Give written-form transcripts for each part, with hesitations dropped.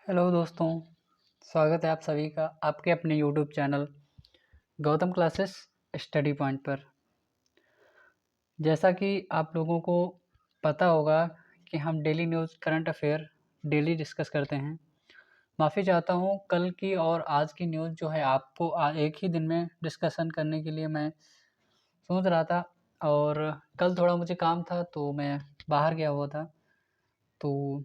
Hello दोस्तों, स्वागत है आप सभी का आपके अपने YouTube channel Gautam classes study point पर। जैसा कि आप लोगों को पता होगा कि हम daily news current affair daily discuss करते हैं। माफ़ी चाहता हूँ, कल की और आज की न्यूज़ जो है आपको एक ही दिन में डिस्कशन करने के लिए मैं सोच रहा था, और कल थोड़ा मुझे काम था तो मैं बाहर गया हुआ था। तो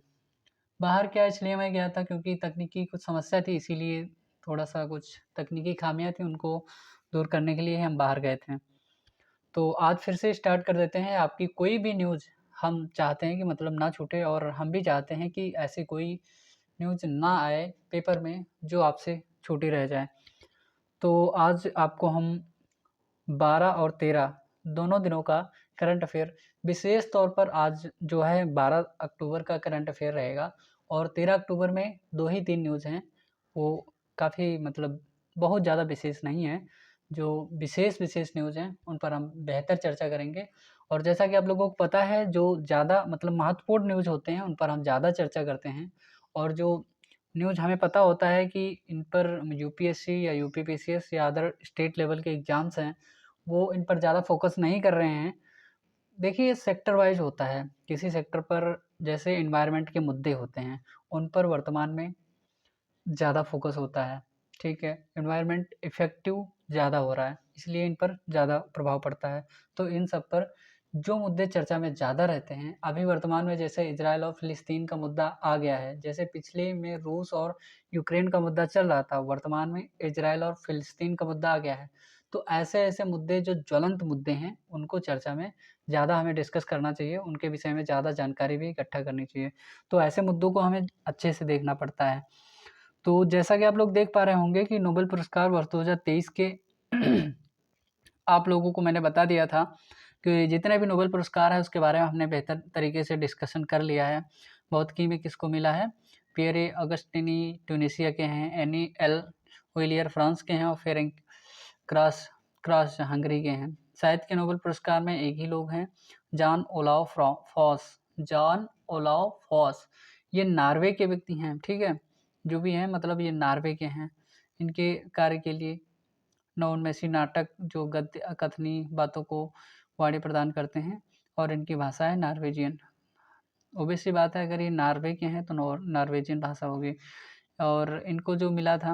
बाहर क्या इसलिए मैं गया था क्योंकि तकनीकी कुछ समस्या थी, इसीलिए थोड़ा-सा कुछ तकनीकी खामियाँ थी, उनको दूर करने के लिए हम बाहर गए थे। तो आज फिर से स्टार्ट कर देते हैं। आपकी कोई भी न्यूज़ हम चाहते हैं कि मतलब ना छूटे, और हम भी चाहते हैं कि ऐसी कोई न्यूज़ ना आए पेपर में जो आपसे छूटी रह जाए। तो आज आपको हम 12 और 13 दोनों दिनों का करंट अफ़ेयर, विशेष तौर पर आज जो है 12 अक्टूबर का करंट अफ़ेयर रहेगा, और 13 अक्टूबर में 2 ही 3 न्यूज़ हैं। वो काफ़ी मतलब बहुत ज़्यादा विशेष नहीं हैं। जो विशेष न्यूज़ हैं, उन पर हम बेहतर चर्चा करेंगे। और जैसा कि आप लोगों को पता है, जो ज़्यादा मतलब महत्वपूर्ण न्यूज़ होते हैं, उन पर हम ज़्यादा चर्चा करते हैं। और जो न्यूज़ हमें पता होता है कि इन पर यूपीएससी या यूपीपीसीएस या अदर स्टेट लेवल के एग्ज़ाम्स हैं, वो इन पर ज़्यादा फ़ोकस नहीं कर रहे हैं। देखिए, ये सेक्टर वाइज़ होता है। किसी सेक्टर पर जैसे एनवायरनमेंट के मुद्दे होते हैं, उन पर वर्तमान में ज़्यादा फ़ोकस होता है, ठीक है? एनवायरनमेंट इफ़ेक्टिव ज़्यादा हो रहा है, इसलिए इन पर ज़्यादा प्रभाव पड़ता है। तो इन सब पर जो मुद्दे चर्चा में ज़्यादा रहते हैं, अभी वर्तमान में जैसे इज़राइल और फ़िलिस्तीन का मुद्दा आ गया है, जैसे पिछले में रूस और यूक्रेन का मुद्दा चल रहा था, वर्तमान में इज़राइल और फ़िलिस्तीन का मुद्दा आ गया है। तो ऐसे-ऐसे मुद्दे जो ज्वलंत मुद्दे हैं, उनको चर्चा में ज़्यादा हमें डिस्कस करना चाहिए, उनके विषय में ज़्यादा जानकारी भी इकट्ठा करनी चाहिए। तो ऐसे मुद्दों को हमें अच्छे से देखना पड़ता है। तो जैसा कि आप लोग देख पा रहे होंगे कि नोबेल पुरस्कार वर्ष 2023 के आप लोगों को मैंने बता दिया था कि जितने भी नोबेल पुरस्कार हैं, उसके बारे में हमने बेहतर तरीके से डिस्कशन कर लिया है। भौतिकी में किसको मिला है? पियरे ऑगस्टिनी ट्यूनीशिया के हैं, एनी एल व्हिलियर फ्रांस के हैं, और फेरेंक क्रास क्रास हंगरी के हैं। साहित्य के नोबेल पुरस्कार में एक ही लोग हैं, जॉन ओलाव फॉस। ये नॉर्वे के व्यक्ति हैं, ठीक है? जो भी हैं मतलब ये नॉर्वे के हैं। इनके कार्य के लिए नवोन्मेषी नाटक जो गद्य कथनी बातों को वाणी प्रदान करते हैं, और इनकी भाषा है नॉर्वेजियन। ऑब्वियस सी बात है, अगर ये नॉर्वे के हैं तो नॉर्वेजियन भाषा होगी। और इनको जो मिला था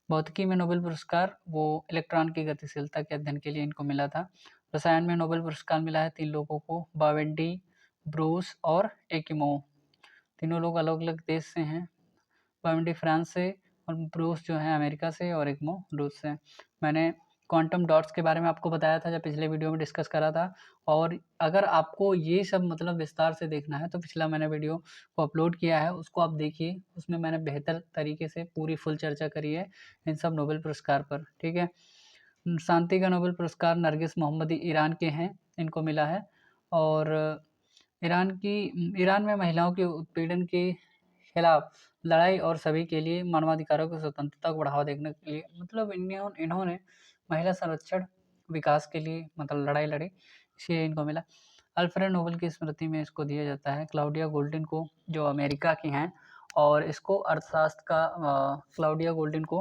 भौतिकी में नोबेल पुरस्कार, वो इलेक्ट्रॉन की गतिशीलता के अध्ययन के लिए इनको मिला था। रसायन में नोबेल पुरस्कार मिला है 3 लोगों को, बावेंडी, ब्रूस और एकिमो। तीनों लोग अलग-अलग देश से हैं। बावेंडी फ्रांस से, और ब्रूस जो है अमेरिका से, और एक्मो रूस से। मैंने क्वांटम डॉट्स के बारे में आपको बताया था जब पिछले वीडियो में डिस्कस करा था। और अगर आपको ये सब मतलब विस्तार से देखना है, तो पिछला मैंने वीडियो को अपलोड किया है, उसको आप देखिए। उसमें मैंने बेहतर तरीके से पूरी फुल चर्चा करी है इन सब नोबेल पुरस्कार पर, ठीक है? शांति का नोबेल पुरस्कार नरगिस मोहम्मदी ईरान के हैं, इनको मिला है। और ईरान में महिलाओं के उत्पीड़न के खिलाफ लड़ाई और सभी के लिए मानवाधिकारों की स्वतंत्रता को बढ़ावा देने के लिए मतलब इन्होंने महिला संरक्षण विकास के लिए मतलब लड़ाई लड़ी, इसलिए इनको मिला। अल्फ्रेड नोबेल की स्मृति में इसको दिया जाता है। क्लाउडिया गोल्डिन को, जो अमेरिका की हैं, और इसको अर्थशास्त्र का क्लाउडिया गोल्डिन को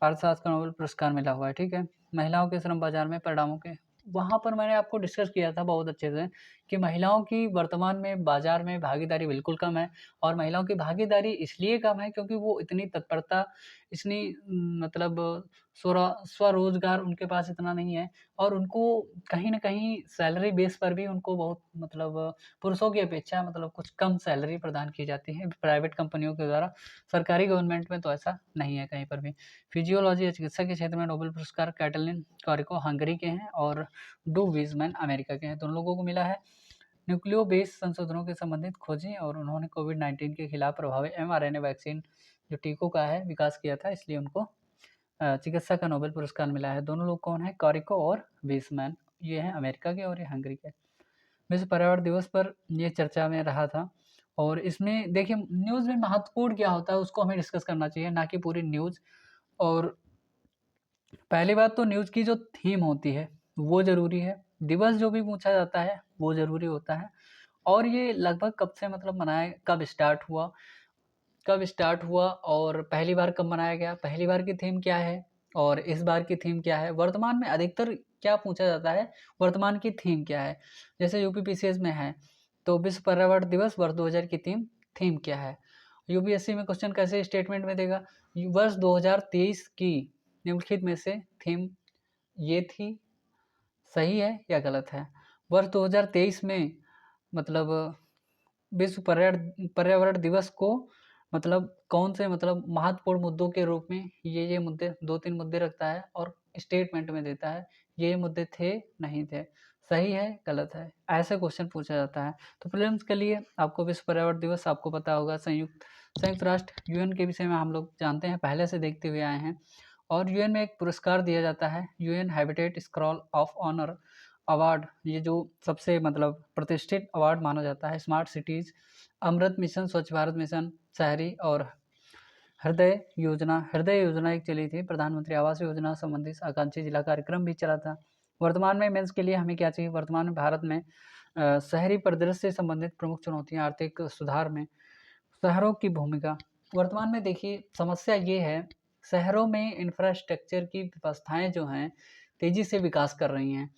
अर्थशास्त्र का नोबेल पुरस्कार मिला हुआ है, ठीक है? महिलाओं के श्रम बाजार में परिणामों के, वहाँ पर मैंने आपको डिस्कस किया था बहुत अच्छे से कि महिलाओं की वर्तमान में बाज़ार में भागीदारी बिल्कुल कम है। और महिलाओं की भागीदारी इसलिए कम है क्योंकि वो इतनी तत्परता, इतनी मतलब स्वरोज़गार उनके पास इतना नहीं है, और उनको कहीं न कहीं सैलरी बेस पर भी उनको बहुत मतलब पुरुषों की अपेक्षा मतलब कुछ कम सैलरी प्रदान की जाती है प्राइवेट कंपनियों के द्वारा। सरकारी गवर्नमेंट में तो ऐसा नहीं है कहीं पर भी। फिजियोलॉजी या चिकित्सा के क्षेत्र में नोबेल पुरस्कार कैटलिन कारिको हंगरी के हैं, और डू वीज़मैन अमेरिका के हैं। दोनों लोगों को मिला है। न्यूक्लियो बेस संशोधनों के संबंधित खोजें, और उन्होंने कोविड-19 के खिलाफ प्रभावी एमआरएनए वैक्सीन जो टीकों का है विकास किया था, इसलिए उनको चिकित्सा का नोबेल पुरस्कार मिला है। दोनों लोग कौन हैं? कारिको और वीज़मैन। ये हैं अमेरिका के और ये हंगरी के। विश्व पर्यावरण दिवस पर ये चर्चा में रहा था। और इसमें देखिए, न्यूज़ में महत्वपूर्ण क्या होता है उसको हमें डिस्कस करना चाहिए, ना कि पूरी न्यूज़। और पहली बात तो न्यूज़ की जो थीम होती है वो ज़रूरी है। दिवस जो भी पूछा जाता है वो ज़रूरी होता है। और ये लगभग कब से मतलब मनाया, कब स्टार्ट हुआ, कब स्टार्ट हुआ और पहली बार कब मनाया गया, पहली बार की थीम क्या है और इस बार की थीम क्या है। वर्तमान में अधिकतर क्या पूछा जाता है, वर्तमान की थीम क्या है। जैसे यूपी पीसीएस में है तो विश्व पर्यावरण दिवस वर्ष 2000 की थीम क्या है। यूपीएससी में क्वेश्चन कैसे स्टेटमेंट में देगा, वर्ष 2023 की निम्नलिखित में से थीम ये थी, सही है या गलत है। वर्ष 2023 में मतलब विश्व पर्यावरण दिवस को मतलब कौन से मतलब महत्वपूर्ण मुद्दों के रूप में ये मुद्दे 2-3 मुद्दे रखता है और स्टेटमेंट में देता है, ये मुद्दे थे, नहीं थे, सही है, गलत है, ऐसे क्वेश्चन पूछा जाता है। तो प्रीलिम्स के लिए आपको विश्व पर्यावरण दिवस आपको पता होगा, संयुक्त राष्ट्र यूएन के विषय में हम लोग जानते हैं, पहले से देखते हुए आए हैं। और यूएन में एक पुरस्कार दिया जाता है, UN habitat scroll of honour award, ये जो सबसे मतलब प्रतिष्ठित अवार्ड माना जाता है। स्मार्ट सिटीज़, अमृत मिशन, स्वच्छ भारत मिशन, शहरी और हृदय योजना एक चली थी, प्रधानमंत्री आवास योजना संबंधित आकांक्षी जिला कार्यक्रम भी चला था। वर्तमान में मेंस के लिए हमें क्या चाहिए, वर्तमान में भारत में शहरी परिदृश्य से संबंधित प्रमुख चुनौतियाँ, आर्थिक सुधार में शहरों की भूमिका। वर्तमान में देखिए समस्या ये है, शहरों में इंफ्रास्ट्रक्चर की व्यवस्थाएं जो हैं तेज़ी से विकास कर रही हैं।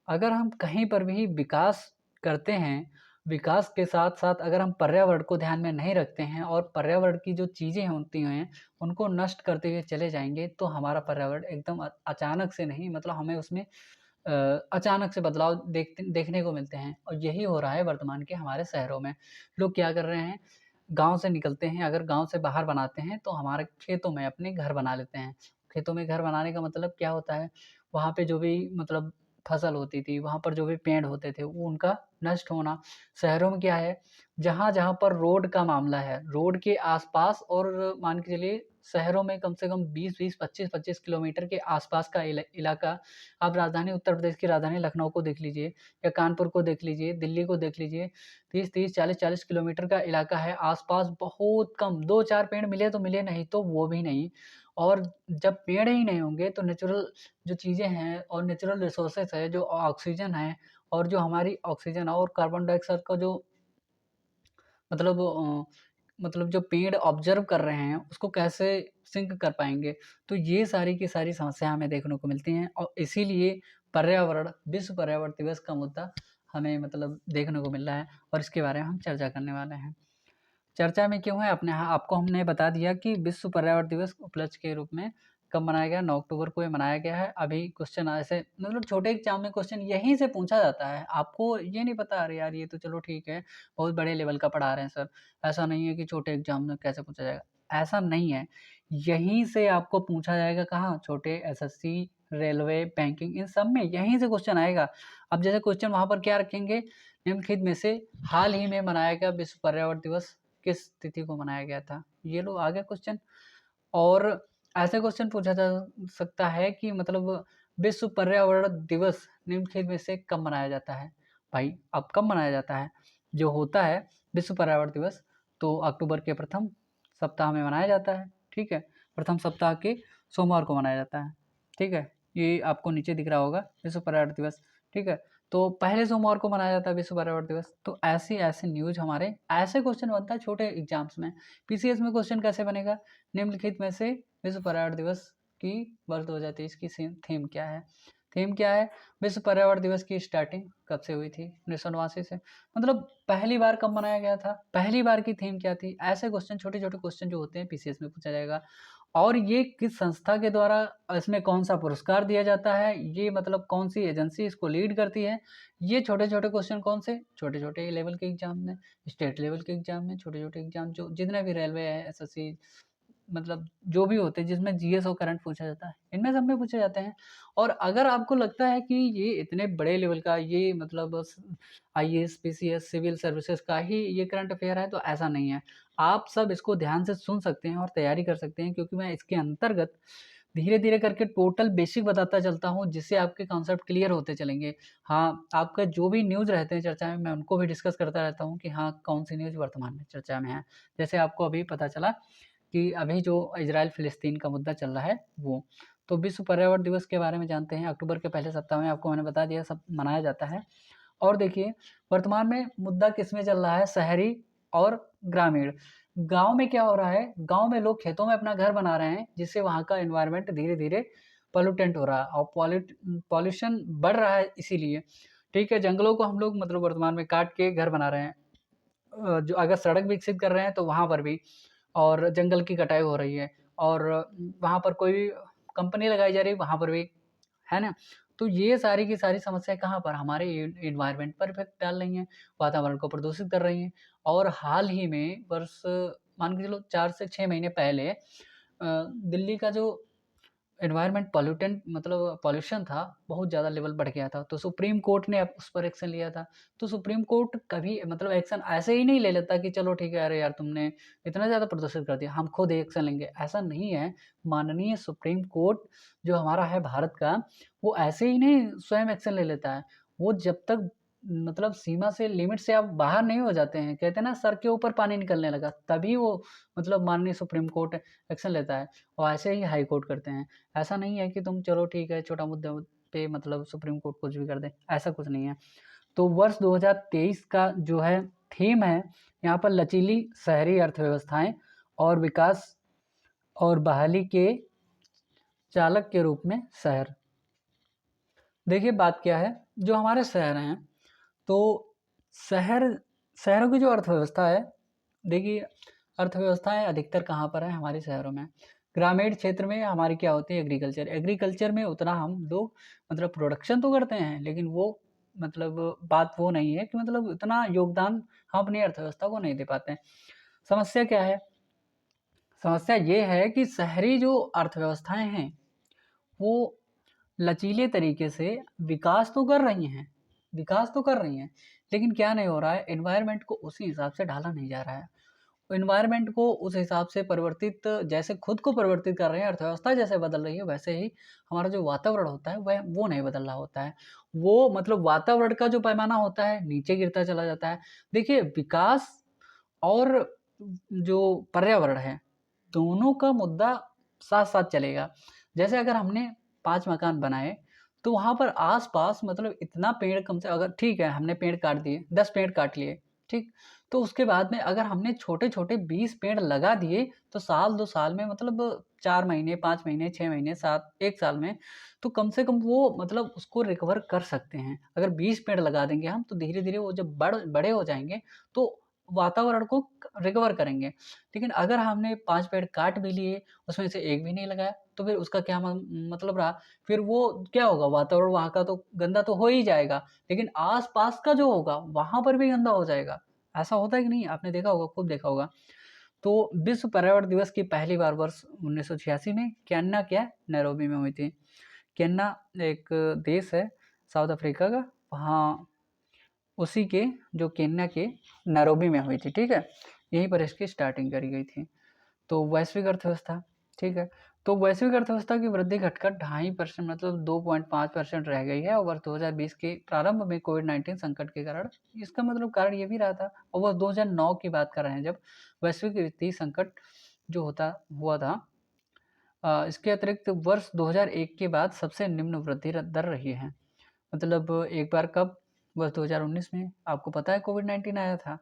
अगर हम कहीं पर भी विकास करते हैं, विकास के साथ-साथ अगर हम पर्यावरण को ध्यान में नहीं रखते हैं और पर्यावरण की जो चीज़ें होती हैं, उनको नष्ट करते हुए चले जाएँगे, तो हमारा पर्यावरण एकदम अचानक से नहीं, मतलब हमें उसमें अचानक से बदलाव देखने को मिलते हैं और यही हो रहा है वर्तमान के हमारे शहरों में। लोग क्या कर रहे हैं, गाँव से निकलते हैं, अगर गाँव से बाहर बनाते हैं, तो हमारे खेतों में अपने घर बना लेते हैं। खेतों में घर बनाने का मतलब क्या होता है, वहाँ पे जो भी मतलब फसल होती थी, वहाँ पर जो भी पेड़ होते थे, वो उनका नष्ट होना। शहरों में क्या है, जहाँ-जहाँ पर रोड का मामला है, रोड के आस-पास और मान के चलिए शहरों में कम से कम 20-20, 25-25 किलोमीटर के आस-पास का इलाका, आप राजधानी उत्तर प्रदेश की राजधानी लखनऊ को देख लीजिए या कानपुर को देख लीजिए, दिल्ली को देख लीजिए, 30-30, 40-40 किलोमीटर का इलाका है, आस-पास बहुत कम 2-4 पेड़ मिले तो मिले, नहीं तो वो भी नहीं। और जब पेड़ ही नहीं होंगे तो नेचुरल जो चीज़ें हैं और नेचुरल रिसोर्सेज़ है, जो ऑक्सीजन है और जो हमारी ऑक्सीजन और कार्बन डाइऑक्साइड का जो मतलब मतलब जो पेड़ ऑब्ज़र्व कर रहे हैं, उसको कैसे सिंक कर पाएँगे? तो ये सारी की सारी समस्या हमें देखने को मिलती हैं और इसीलिए विश्व पर्यावरण दिवस का मुद्दा हमें मतलब देखने को मिल रहा है और इसके बारे में हम चर्चा करने वाले हैं। चर्चा में क्यों है, आपको हमने बता दिया कि विश्व पर्यावरण दिवस उपलक्ष्य के रूप में कब मनाया गया, 9 अक्टूबर को ये मनाया गया है। अभी क्वेश्चन ऐसे मतलब छोटे एग्जाम में क्वेश्चन यहीं से पूछा जाता है। आपको ये नहीं पता, अरे यार ये तो चलो ठीक है, बहुत बड़े लेवल का पढ़ा रहे हैं सर। ऐसा नहीं है कि छोटे एग्जाम में कैसे पूछा जाएगा, ऐसा नहीं है। यहीं से आपको पूछा जाएगा, कहाँ, छोटे एसएससी, रेलवे, बैंकिंग, इन सब में यहीं से क्वेश्चन आएगा। अब जैसे क्वेश्चन वहाँ पर क्या रखेंगे, निम्नलिखित में से हाल ही में मनाया गया विश्व पर्यावरण दिवस किस तिथि को मनाया गया था? ये लो आ गया क्वेश्चन। और ऐसे क्वेश्चन पूछा जा सकता है कि मतलब विश्व पर्यावरण दिवस निम्नलिखित में से कब मनाया जाता है? भाई अब कब मनाया जाता है? जो होता है विश्व पर्यावरण दिवस, तो अक्टूबर के प्रथम सप्ताह में मनाया जाता है, ठीक है? प्रथम सप्ताह के सोमवार को मनाया जाता है, ठीक है? ये आपको नीचे दिख रहा होगा विश्व पर्यावरण दिवस, ठीक है? तो पहले सोमवार को मनाया जाता है विश्व पर्यावरण दिवस। तो ऐसे-ऐसे न्यूज़ हमारे ऐसे क्वेश्चन बनता है छोटे एग्ज़ाम्स में। पीसीएस में क्वेश्चन कैसे बनेगा? निम्नलिखित में से विश्व पर्यावरण दिवस की वर्ष 2023 की थीम क्या है? थीम क्या है? विश्व पर्यावरण दिवस की स्टार्टिंग कब से हुई थी? 1989 से। मतलब पहली बार कब मनाया गया था? पहली बार की थीम क्या थी? ऐसे क्वेश्चन, छोटे-छोटे क्वेश्चन जो होते हैं पीसीएस में पूछा जाएगा। और ये किस संस्था के द्वारा, इसमें कौन-सा पुरस्कार दिया जाता है? ये मतलब कौन-सी एजेंसी इसको लीड करती है? ये छोटे-छोटे क्वेश्चन कौन से? छोटे-छोटे लेवल के एग्ज़ाम में, स्टेट लेवल के एग्ज़ाम में, छोटे-छोटे एग्ज़ाम जो जितने भी रेलवे है, एसएससी, मतलब जो भी होते हैं जिसमें जीएस और करंट पूछा जाता है, इनमें सब में पूछे जाते हैं। और अगर आपको लगता है कि ये इतने बड़े लेवल का, ये मतलब आईएएस, पीसीएस, सिविल सर्विसेज का ही ये करंट अफेयर है, तो ऐसा नहीं है। आप सब इसको ध्यान से सुन सकते हैं और तैयारी कर सकते हैं, क्योंकि मैं इसके अंतर्गत धीरे-धीरे करके टोटल बेसिक बताता चलता हूँ, जिससे आपके कॉन्सेप्ट क्लियर होते चलेंगे। हाँ, आपका जो भी न्यूज़ रहते हैं चर्चा में, मैं उनको भी डिस्कस करता रहता हूँ कि हाँ, कौन-सी न्यूज़ वर्तमान में चर्चा में है। जैसे आपको अभी पता चला कि अभी जो इज़राइल-फ़िलिस्तीन का मुद्दा चल रहा है वो। तो विश्व पर्यावरण दिवस के बारे में जानते हैं, अक्टूबर के पहले सप्ताह में आपको मैंने बता दिया सब मनाया जाता है। और देखिए वर्तमान में मुद्दा किसमें चल रहा है, शहरी और ग्रामीण। गाँव में क्या हो रहा है, गाँव में लोग खेतों में अपना घर बना रहे हैं, जिससे वहाँ का एनवायरनमेंट धीरे-धीरे पॉल्यूटेंट हो रहा है और पॉल्यूशन बढ़ रहा है इसीलिए, ठीक है? जंगलों को हम लोग मतलब वर्तमान में काट के घर बना रहे हैं। जो अगर सड़क विकसित कर रहे हैं तो वहाँ पर भी और जंगल की कटाई हो रही है और वहाँ पर कोई कंपनी लगाई जा रही है वहाँ पर भी, है ना? तो ये सारी की सारी समस्याएँ कहाँ पर हमारे एनवायरनमेंट पर इफ़ेक्ट डाल रही हैं, वातावरण को प्रदूषित कर रही हैं और हाल ही में वर्ष मान के चलो 4 से 6 महीने पहले दिल्ली का जो एनवायरनमेंट पॉल्यूटेंट मतलब पॉल्यूशन था, बहुत ज़्यादा लेवल बढ़ गया था, तो सुप्रीम कोर्ट ने अब उस पर एक्शन लिया था। तो सुप्रीम कोर्ट कभी मतलब एक्शन ऐसे ही नहीं ले लेता कि चलो ठीक है, अरे यार तुमने इतना ज़्यादा प्रदूषित कर दिया, हम खुद एक्शन लेंगे, ऐसा नहीं है। माननीय सुप्रीम कोर्ट जो हमारा है भारत का, वो ऐसे ही नहीं स्वयं एक्शन ले लेता है। वो जब तक मतलब सीमा से लिमिट से आप बाहर नहीं हो जाते हैं, कहते हैं ना सर के ऊपर पानी निकलने लगा, तभी वो मतलब माननीय सुप्रीम कोर्ट एक्शन लेता है और ऐसे ही हाई कोर्ट करते हैं। ऐसा नहीं है कि तुम चलो ठीक है छोटा मुद्दे पे मतलब सुप्रीम कोर्ट कुछ भी कर दे, ऐसा कुछ नहीं है। तो वर्ष 2023 का जो है थीम है यहाँ पर लचीली शहरी अर्थव्यवस्थाएं और विकास और बहाली के चालक के रूप में शहर। देखिए बात क्या है, जो हमारे शहर हैं तो शहर शहरों की जो अर्थव्यवस्था है, देखिए अर्थव्यवस्थाएं अधिकतर कहाँ पर है हमारे शहरों में। ग्रामीण क्षेत्र में हमारी क्या होती है एग्रीकल्चर, एग्रीकल्चर में उतना हम लोग मतलब प्रोडक्शन तो करते हैं लेकिन वो मतलब बात वो नहीं है कि मतलब इतना योगदान हम अपनी अर्थव्यवस्था को नहीं दे पाते हैं। समस्या क्या है, समस्या ये है कि शहरी जो अर्थव्यवस्थाएं हैं वो लचीले तरीके से विकास तो कर रही हैं, विकास तो कर रही हैं, लेकिन क्या नहीं हो रहा है, एनवायरनमेंट को उसी हिसाब से ढाला नहीं जा रहा है। एनवायरनमेंट को उस हिसाब से परिवर्तित जैसे खुद को परिवर्तित कर रहे हैं, अर्थव्यवस्था जैसे बदल रही है, वैसे ही हमारा जो वातावरण होता है वह वो नहीं बदल रहा होता है। वो मतलब वातावरण का जो पैमाना होता है, नीचे गिरता चला जाता है। देखिए विकास और जो पर्यावरण है, दोनों का मुद्दा साथ-साथ चलेगा। जैसे अगर हमने 5 मकान बनाए, तो वहाँ पर आस-पास मतलब इतना पेड़ कम से अगर ठीक है, हमने पेड़ काट दिए, 10 पेड़ काट लिए, ठीक? तो उसके बाद में अगर हमने छोटे-छोटे 20 पेड़ लगा दिए, तो साल 2 साल में मतलब 4 महीने, 5 महीने, 6 महीने, 7 1 साल में, तो कम से कम वो मतलब उसको रिकवर कर सकते हैं। अगर 20 पेड़ लगा देंगे हम, तो धीरे-धीरे वो जब बड़े हो जाएँगे, तो वातावरण को रिकवर करेंगे। लेकिन अगर हमने 5 पेड़ काट भी लिए, उसमें से 1 भी नहीं लगाया, तो फिर उसका क्या मतलब रहा? फिर वो क्या होगा, वातावरण वहाँ का तो गंदा तो हो ही जाएगा, लेकिन आस-पास का जो होगा, वहाँ पर भी गंदा हो जाएगा। ऐसा होता है कि नहीं? आपने देखा होगा, खूब देखा होगा। तो विश्व पर्यावरण दिवस की पहली बार वर्ष 1986 में केन्या क्या है, नैरोबी में हुई थी। केन्या एक देश है साउथ अफ्रीका का, वहाँ उसी के जो केन्या के नैरोबी में हुई थी, ठीक है? यहीं पर इसकी स्टार्टिंग करी गई थी। तो वैश्विक अर्थव्यवस्था, ठीक है? तो वैश्विक अर्थव्यवस्था की वृद्धि घटकर 2.5% मतलब 2.5% रह गई है और वर्ष 2020 के प्रारंभ में कोविड-19 संकट के कारण इसका मतलब कारण ये भी रहा था और वर्ष 2009 की बात कर रहे हैं जब वैश्विक वित्तीय संकट जो होता हुआ था। इसके अतिरिक्त वर्ष 2001 के बाद सबसे निम्न वृद्धि दर रही है। मतलब एक बार कब? वर्ष 2019 में, आपको पता है कोविड-19 आया था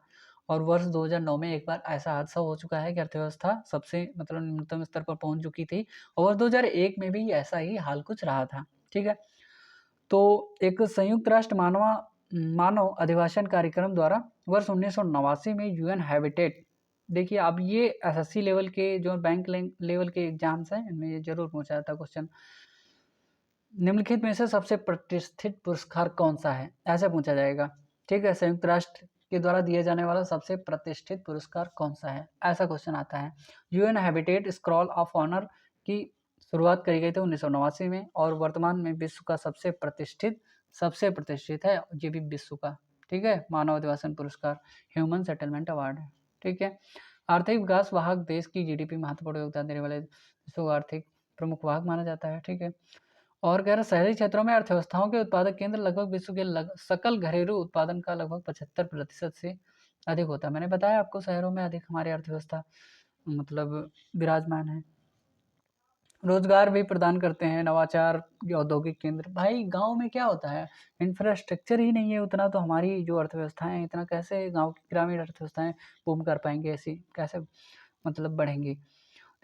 और वर्ष 2009 में एक बार ऐसा हादसा हो चुका है कि अर्थव्यवस्था सबसे मतलब निम्नतम स्तर पर पहुँच चुकी थी और वर्ष 2001 में भी ऐसा ही हाल कुछ रहा था, ठीक है? तो एक संयुक्त राष्ट्र मानव अधिवासन कार्यक्रम द्वारा वर्ष 1989 में यूएन हैबिटेट, देखिए अब ये एसएससी लेवल के जो बैंक लेवल के एग्जाम्स हैं इनमें ये ज़रूर पूछा जाता है क्वेश्चन। निम्नलिखित में से सबसे प्रतिष्ठित पुरस्कार कौन-सा है? ऐसे पूछा जाएगा, ठीक है? संयुक्त राष्ट्र के द्वारा दिया जाने वाला सबसे प्रतिष्ठित पुरस्कार कौन-सा है? ऐसा क्वेश्चन आता है। UN habitat scroll of honour की शुरुआत करी गई थी 1989 में और वर्तमान में विश्व का सबसे प्रतिष्ठित है, ये भी विश्व का, ठीक है? मानव अधिवासन पुरस्कार, ह्यूमन सेटलमेंट अवार्ड है, ठीक है? आर्थिक विकास वाहक देश की जीडीपी महत्वपूर्ण योगदान देने वाले देशों को आर्थिक प्रमुख वाहक माना जाता है, ठीक है? और कह रहा शहरी क्षेत्रों में अर्थव्यवस्थाओं के उत्पादक केंद्र लगभग विश्व के सकल घरेलू उत्पादन का लगभग 75% से अधिक होता है। मैंने बताया आपको शहरों में अधिक हमारी अर्थव्यवस्था मतलब विराजमान है। रोज़गार भी प्रदान करते हैं, नवाचार, जो औद्योगिक केंद्र। भाई गाँव में क्या होता है, इंफ्रास्ट्रक्चर ही नहीं है उतना, तो हमारी जो अर्थव्यवस्था है इतना कैसे गाँव की ग्रामीण अर्थव्यवस्थाएँ बूम कर पाएँगी, ऐसी कैसे मतलब बढ़ेंगी।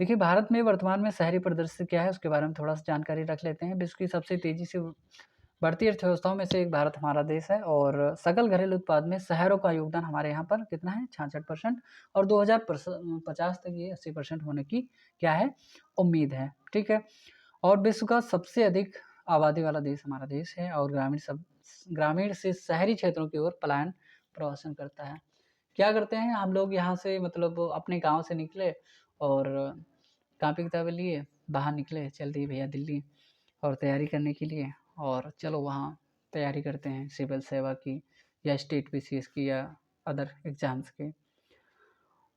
देखिए, भारत में वर्तमान में शहरी परिदृश्य क्या है, उसके बारे में थोड़ा-सा जानकारी रख लेते हैं। विश्व की सबसे तेज़ी से बढ़ती अर्थव्यवस्थाओं में से एक भारत हमारा देश है, और सकल घरेलू उत्पाद में शहरों का योगदान हमारे यहाँ पर कितना है, 66%, और 2050 तक ये 80% होने की क्या है, उम्मीद है। ठीक है? और विश्व का सबसे अधिक आबादी वाला देश हमारा देश है, और ग्रामीण से शहरी क्षेत्रों की ओर पलायन प्रवसन करता है। क्या करते हैं हम लोग यहाँ से, मतलब अपने गाँव से निकले और कॉपी-किताबें लिए, बाहर निकले, चल दिए भैया दिल्ली और तैयारी करने के लिए, और चलो वहाँ तैयारी करते हैं सिविल सेवा की, या स्टेट पीसीएस की, या अदर एग्ज़ाम्स की।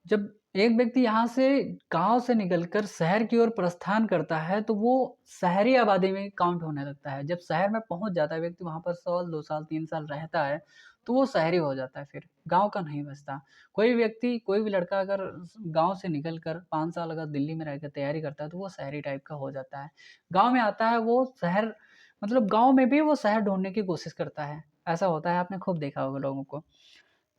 जब एक व्यक्ति यहाँ से गाँव से निकलकर शहर की ओर प्रस्थान करता है, तो वो शहरी आबादी में काउंट होने लगता है। जब शहर में पहुँच जाता है व्यक्ति, वहाँ पर साल, 2 साल, 3 साल रहता है, तो वो शहरी हो जाता है फिर, गाँव का नहीं बचता। कोई व्यक्ति, कोई भी लड़का अगर गाँव से निकल कर 5 साल अगर दिल्ली में रहकर तैयारी करता है, तो वो शहरी टाइप का हो जाता है। गाँव में आता है वो शहर, मतलब गाँव में भी वो शहर ढूँढने की कोशिश करता है। ऐसा होता है, आपने खूब देखा होगा लोगों को।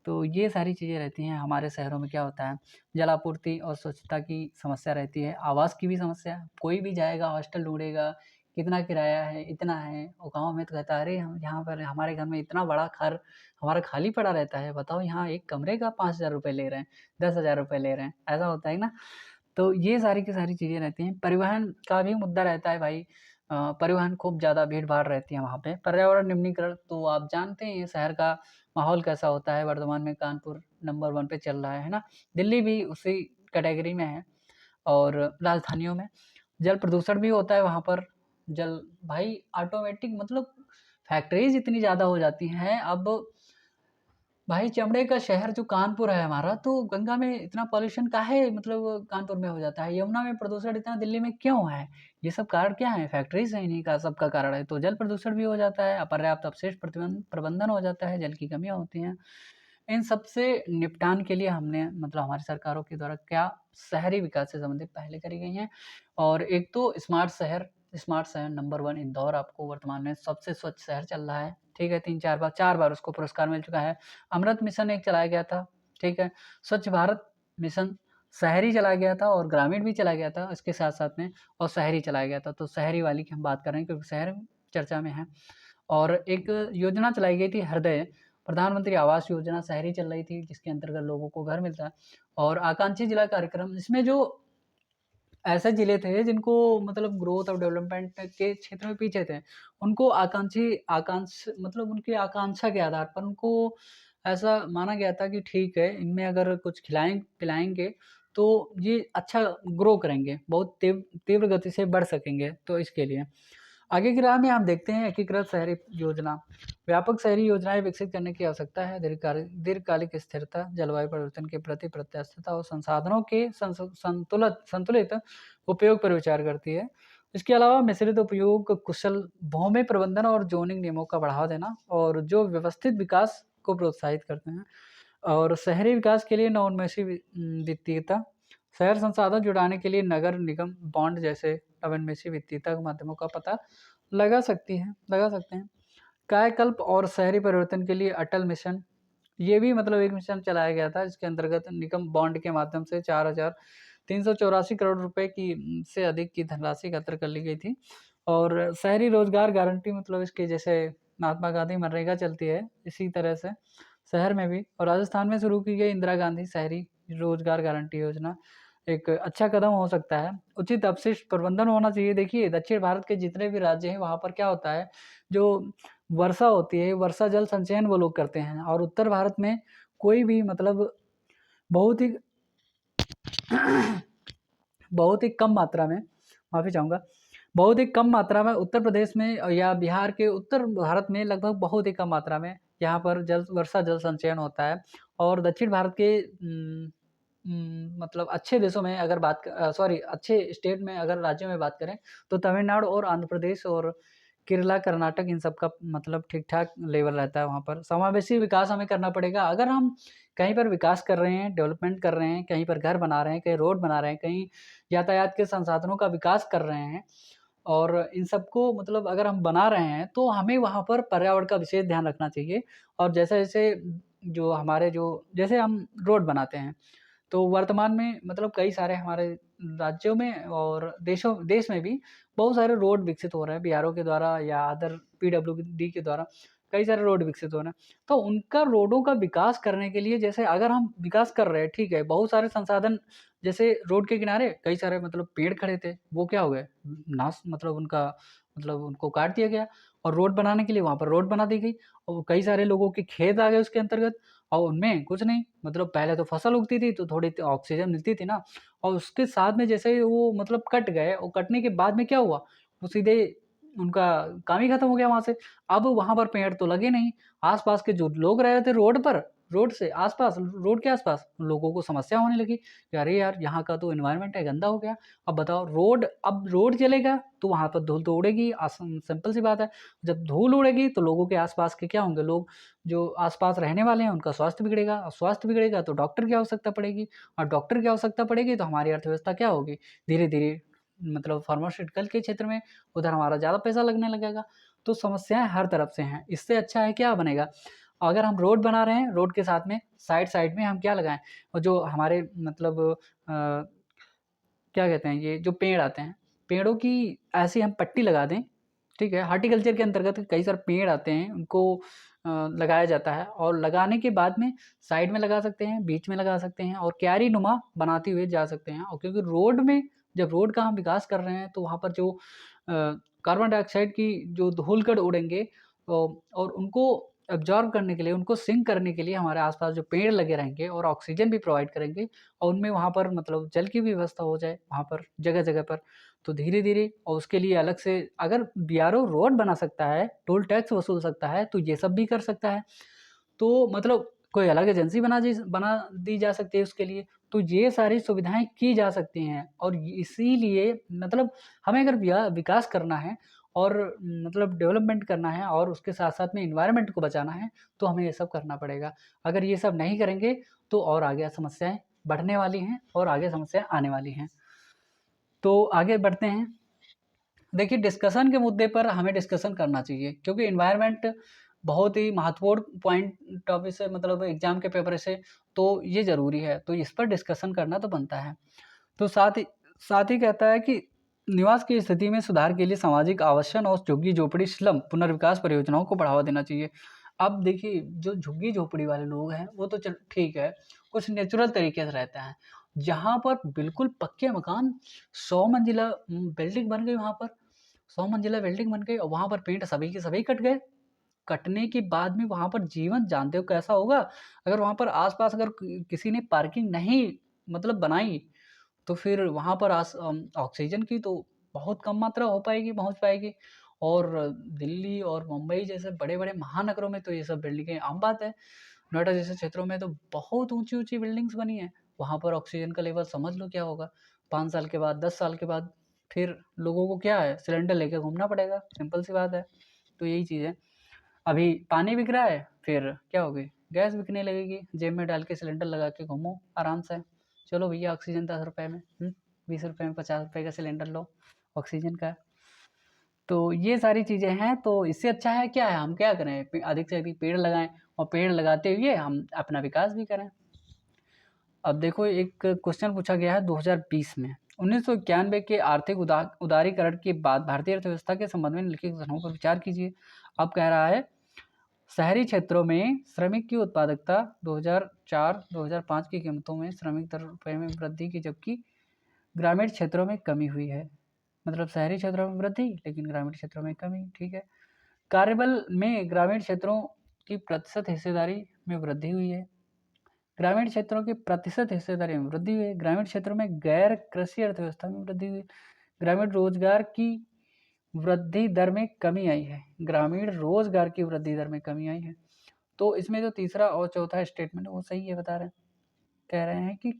तो ये सारी चीज़ें रहती हैं। हमारे शहरों में क्या होता है, जल आपूर्ति और स्वच्छता की समस्या रहती है, आवास की भी समस्या। कोई भी जाएगा हॉस्टल ढूँढेगा, कितना किराया है, इतना है, और गाँव में तो कहता है, अरे हम यहाँ पर हमारे घर में इतना बड़ा घर हमारा खाली पड़ा रहता है, बताओ यहाँ एक कमरे का 5,000 रुपए ले रहे हैं, 10,000 रुपए ले रहे हैं, ऐसा होता है ना? तो ये सारी की सारी चीज़ें रहती हैं। परिवहन का भी मुद्दा रहता है भाई। परिवहन खूब ज़्यादा भीड़-भाड़ रहती है वहाँ पे। पर्यावरण निम्नीकरण तो आप जानते ही हैं शहर का माहौल कैसा होता है। वर्तमान में कानपुर नंबर 1 पे चल रहा है ना? दिल्ली भी उसी कैटेगरी में है, और राजधानियों में। जल प्रदूषण भी होता है वहाँ पर। जल भाई ऑटोमेटिक, मतलब फैक्ट्रीज़ इतनी ज़्यादा हो जाती हैं अब। भाई चमड़े का शहर जो कानपुर है हमारा, तो गंगा में इतना पॉल्यूशन काहे, मतलब कानपुर में हो जाता है? यमुना में प्रदूषण इतना दिल्ली में क्यों है? ये सब कारण क्या है? फैक्ट्रीज़ हैं, इन्हीं का सबका कारण है। तो जल प्रदूषण भी हो जाता है, अपर्याप्त अपशिष्ट प्रबंधन हो जाता है, जल की कमियाँ होती हैं। इन सब से निपटान के लिए हमने, मतलब हमारी सरकारों के द्वारा क्या शहरी विकास से संबंधित पहले करी गई हैं। और एक तो स्मार्ट शहर नंबर 1 इंदौर आपको वर्तमान में सबसे स्वच्छ शहर चल रहा है, ठीक है? 3-4 बार, 4 बार उसको पुरस्कार मिल चुका है। अमृत मिशन एक चलाया गया था, ठीक है? स्वच्छ भारत मिशन शहरी चलाया गया था, और ग्रामीण भी चलाया गया था इसके साथ-साथ में, और शहरी चलाया गया था। तो शहरी वाली की हम बात कर रहे हैं क्योंकि शहर चर्चा में है। और एक योजना चलाई गई थी हृदय, प्रधानमंत्री आवास योजना शहरी चल रही थी, जिसके अंतर्गत लोगों को घर मिलता है। और आकांक्षी जिला कार्यक्रम, इसमें जो ऐसे ज़िले थे जिनको, मतलब ग्रोथ और डेवलपमेंट के क्षेत्र में पीछे थे, उनको मतलब उनकी आकांक्षा के आधार पर उनको ऐसा माना गया था कि ठीक है, इनमें अगर कुछ खिलाएँ-पिलाएँगे तो ये अच्छा ग्रो करेंगे, बहुत तीव्र गति से बढ़ सकेंगे, तो इसके लिए। आगे की राह में हम देखते हैं एकीकृत शहरी योजना। व्यापक शहरी योजनाएँ विकसित करने की आवश्यकता है। दीर्घकालिक स्थिरता, जलवायु परिवर्तन के प्रति प्रत्यास्थता और संसाधनों के संतुलित उपयोग पर विचार करती है। इसके अलावा मिश्रित उपयोग, कुशल भूमि प्रबंधन और ज़ोनिंग नियमों का बढ़ावा देना, और जो व्यवस्थित विकास को प्रोत्साहित करते हैं। और शहरी विकास के लिए नवोन्मेषी वित्तीयता, शहर संसाधन जुटाने के लिए नगर निगम बॉन्ड जैसे नवोन्मेषी वित्तीयता के माध्यमों का पता लगा सकते हैं। कायाकल्प और शहरी परिवर्तन के लिए अटल मिशन, ये भी मतलब एक मिशन चलाया गया था, जिसके अंतर्गत निगम बॉन्ड के माध्यम से 4,384 करोड़ रुपए की से अधिक की धनराशि एकत्र कर ली गई थी। और शहरी रोजगार गारंटी, मतलब इसके जैसे महात्मा गांधी मनरेगा चलती है, इसी तरह से शहर में भी, और राजस्थान में शुरू की गई इंदिरा गांधी शहरी रोजगार गारंटी योजना एक अच्छा कदम हो सकता है। उचित अपशिष्ट प्रबंधन होना चाहिए। देखिए, दक्षिण भारत के जितने भी राज्य हैं, वहाँ पर क्या होता है, जो वर्षा होती है, वर्षा जल संचयन वो लोग करते हैं, और उत्तर भारत में कोई भी, मतलब बहुत ही बहुत ही कम मात्रा में, माफ़ी चाहूँगा, बहुत ही कम मात्रा में उत्तर प्रदेश में या बिहार के उत्तर भारत में लगभग बहुत ही कम मात्रा में यहाँ पर वर्षा जल संचयन होता है। और दक्षिण भारत के मतलब अच्छे देशों में अगर अच्छे स्टेट में, अगर राज्यों में बात करें, तो तमिलनाडु और आंध्र प्रदेश और केरला, कर्नाटक इन सब का मतलब ठीक-ठाक लेवल रहता है वहाँ पर। समावेशी विकास हमें करना पड़ेगा। अगर हम कहीं पर विकास कर रहे हैं, डेवलपमेंट कर रहे हैं, कहीं पर घर बना रहे हैं, कहीं रोड बना रहे हैं, कहीं यातायात के संसाधनों का विकास कर रहे हैं और इन सबको मतलब अगर हम बना रहे हैं, तो हमें वहाँ पर पर्यावरण का विशेष ध्यान रखना चाहिए। और जैसे-जैसे जो हमारे जो जैसे हम रोड बनाते हैं, तो वर्तमान में मतलब कई सारे हमारे राज्यों में और देश में भी बहुत सारे रोड विकसित हो रहे हैं बीआरओ के द्वारा या अदर पीडब्ल्यूडी के द्वारा कई सारे रोड विकसित हो रहे हैं। तो उनका रोडों का विकास करने के लिए जैसे अगर हम विकास कर रहे हैं, ठीक है, बहुत सारे संसाधन जैसे रोड के किनारे कई सारे मतलब पेड़ खड़े थे, वो क्या हो गए? नाश मतलब उनका मतलब उनको काट दिया गया और रोड बनाने के लिए वहाँ पर रोड बना दी गई और कई सारे लोगों के खेत आ गए उसके अंतर्गत और उनमें कुछ नहीं मतलब पहले तो फसल उगती थी तो थोड़ी त ऑक्सीजन मिलती थी ना और उसके साथ में जैसे ही वो मतलब कट गए और कटने के बाद में क्या हुआ? वो सीधे उनका काम ही खत्म हो गया वहाँ से। अब वहाँ पर पेड़ तो लगे नहीं, आस-पास के जो लोग रह रहे थे रोड पर, रोड से आस-पास रोड के आस-पास, लोगों को समस्या होने लगी कि अरे यार! यहाँ का तो एनवायरनमेंट है गंदा हो गया। अब बताओ अब रोड जलेगा तो वहाँ पर धूल तो उड़ेगी सिंपल सी बात है। जब धूल उड़ेगी तो लोगों के आस-पास के क्या होंगे लोग जो आस-पास रहने वाले हैं उनका स्वास्थ्य बिगड़ेगा और स्वास्थ्य बिगड़ेगा तो डॉक्टर की आवश्यकता पड़ेगी और डॉक्टर की आवश्यकता पड़ेगी तो हमारी अर्थव्यवस्था क्या होगी? धीरे-धीरे मतलब फार्मास्यूटिकल के क्षेत्र में उधर हमारा ज़्यादा पैसा लगने लगेगा। तो समस्याएँ हर तरफ से हैं। इससे अच्छा है क्या बनेगा? अगर हम रोड बना रहे हैं, रोड के साथ में साइड-साइड में हम क्या लगाएँ? और जो हमारे मतलब क्या कहते हैं ये जो पेड़ आते हैं, पेड़ों की ऐसी हम पट्टी लगा दें, ठीक है? हॉर्टिकल्चर के अंतर्गत कई सारे पेड़ आते हैं, उनको लगाया जाता है और लगाने के बाद में साइड में लगा सकते हैं, बीच में लगा सकते हैं और क्यारी-नुमा बनाते हुए जा सकते हैं और क्योंकि रोड में जब रोड का हम विकास कर रहे हैं, तो वहाँ पर जो कार्बन डाइऑक्साइड की जो धूल-कण उड़ेंगे और उनको एब्ज़ॉर्ब करने के लिए, उनको सिंक करने के लिए हमारे आस-पास जो पेड़ लगे रहेंगे और ऑक्सीजन भी प्रोवाइड करेंगे और उनमें वहाँ पर मतलब जल की भी व्यवस्था हो जाए वहाँ पर जगह-जगह पर। तो धीरे-धीरे और उसके लिए अलग से अगर बीआरओ रोड बना सकता है, टोल टैक्स वसूल सकता है, तो ये सब भी कर सकता है। तो मतलब कोई अलग एजेंसी बना दी जा सकती है उसके लिए। तो ये सारी सुविधाएँ की जा सकती हैं और इसीलिए मतलब हमें अगर विकास करना है और मतलब डेवलपमेंट करना है और उसके साथ-साथ में एनवायरनमेंट को बचाना है, तो हमें ये सब करना पड़ेगा। अगर ये सब नहीं करेंगे, तो और आगे समस्याएँ बढ़ने वाली हैं और आगे समस्या आने वाली हैं। तो आगे बढ़ते हैं। देखिए डिस्कशन के मुद्दे पर हमें डिस्कशन करना चाहिए क्योंकि एनवायरनमेंट बहुत ही महत्वपूर्ण पॉइंट ऑफ से मतलब एग्ज़ाम के पेपर से तो ये ज़रूरी है, तो इस पर डिस्कशन करना तो बनता है। तो साथ ही कहता है कि निवास की स्थिति में सुधार के लिए सामाजिक आवासन और झुग्गी-झोपड़ी स्लम पुनर्विकास परियोजनाओं को बढ़ावा देना चाहिए। अब देखिए जो झुग्गी-झोपड़ी वाले लोग हैं, वो तो चल ठीक है, कुछ नेचुरल तरीके से रहते हैं। जहाँ पर बिल्कुल पक्के मकान 100 मंजिला बिल्डिंग बन गई वहाँ पर, 100 मंजिला बिल्डिंग बन गई और वहाँ पर पेड़ सभी के सभी कट गए। कटने के बाद में वहाँ पर जीवन जानते हो कैसा होगा? अगर वहाँ पर आस-पास अगर किसी ने पार्किंग नहीं मतलब बनाई तो फिर वहाँ पर ऑक्सीजन की तो बहुत कम मात्रा हो पाएगी पहुँच पाएगी और दिल्ली और मुंबई जैसे बड़े-बड़े महानगरों में तो ये सब बिल्डिंगें आम बात है। नोएडा जैसे क्षेत्रों में तो बहुत ऊँची-ऊँची बिल्डिंग्स बनी हैं। वहाँ पर ऑक्सीजन का लेवल समझ लो क्या होगा? 5 साल के बाद, 10 साल के बाद फिर लोगों को क्या है सिलेंडर लेके घूमना पड़ेगा, सिंपल सी बात है। तो यही चीज़ है। अभी पानी बिक रहा है, फिर क्या होगी? गैस बिकने लगेगी, जेब में डाल के सिलेंडर लगा के घूमो आराम से। चलो भैया ऑक्सीजन ₹10 में, 20 में ₹50 का सिलेंडर लो ऑक्सीजन का। तो ये सारी चीज़ें हैं, तो इससे अच्छा है क्या है हम क्या करें? अधिक से अधिक पेड़ लगाएँ और पेड़ लगाते हुए हम अपना विकास भी करें। अब देखो एक क्वेश्चन पूछा गया है 2020 में, 1991 के आर्थिक उदारीकरण के बाद भारतीय अर्थव्यवस्था के संबंध में निम्नलिखित कथनों पर विचार कीजिए। अब कह रहा है शहरी क्षेत्रों में श्रमिक की उत्पादकता 2004-2005 की कीमतों में श्रमिक दर रुपये में वृद्धि की जबकि ग्रामीण क्षेत्रों में कमी हुई है। मतलब शहरी क्षेत्रों में वृद्धि लेकिन ग्रामीण क्षेत्रों में कमी, ठीक है। कार्यबल में ग्रामीण क्षेत्रों की प्रतिशत हिस्सेदारी में वृद्धि हुई है। ग्रामीण क्षेत्रों की प्रतिशत हिस्सेदारी में वृद्धि हुई है। ग्रामीण क्षेत्रों में गैर कृषि अर्थव्यवस्था में वृद्धि हुई है। ग्रामीण रोजगार की वृद्धि दर में कमी आई है। ग्रामीण रोजगार की वृद्धि दर में कमी आई है। तो इसमें जो तीसरा और चौथा स्टेटमेंट है वो सही है बता रहे हैं। कह रहे हैं कि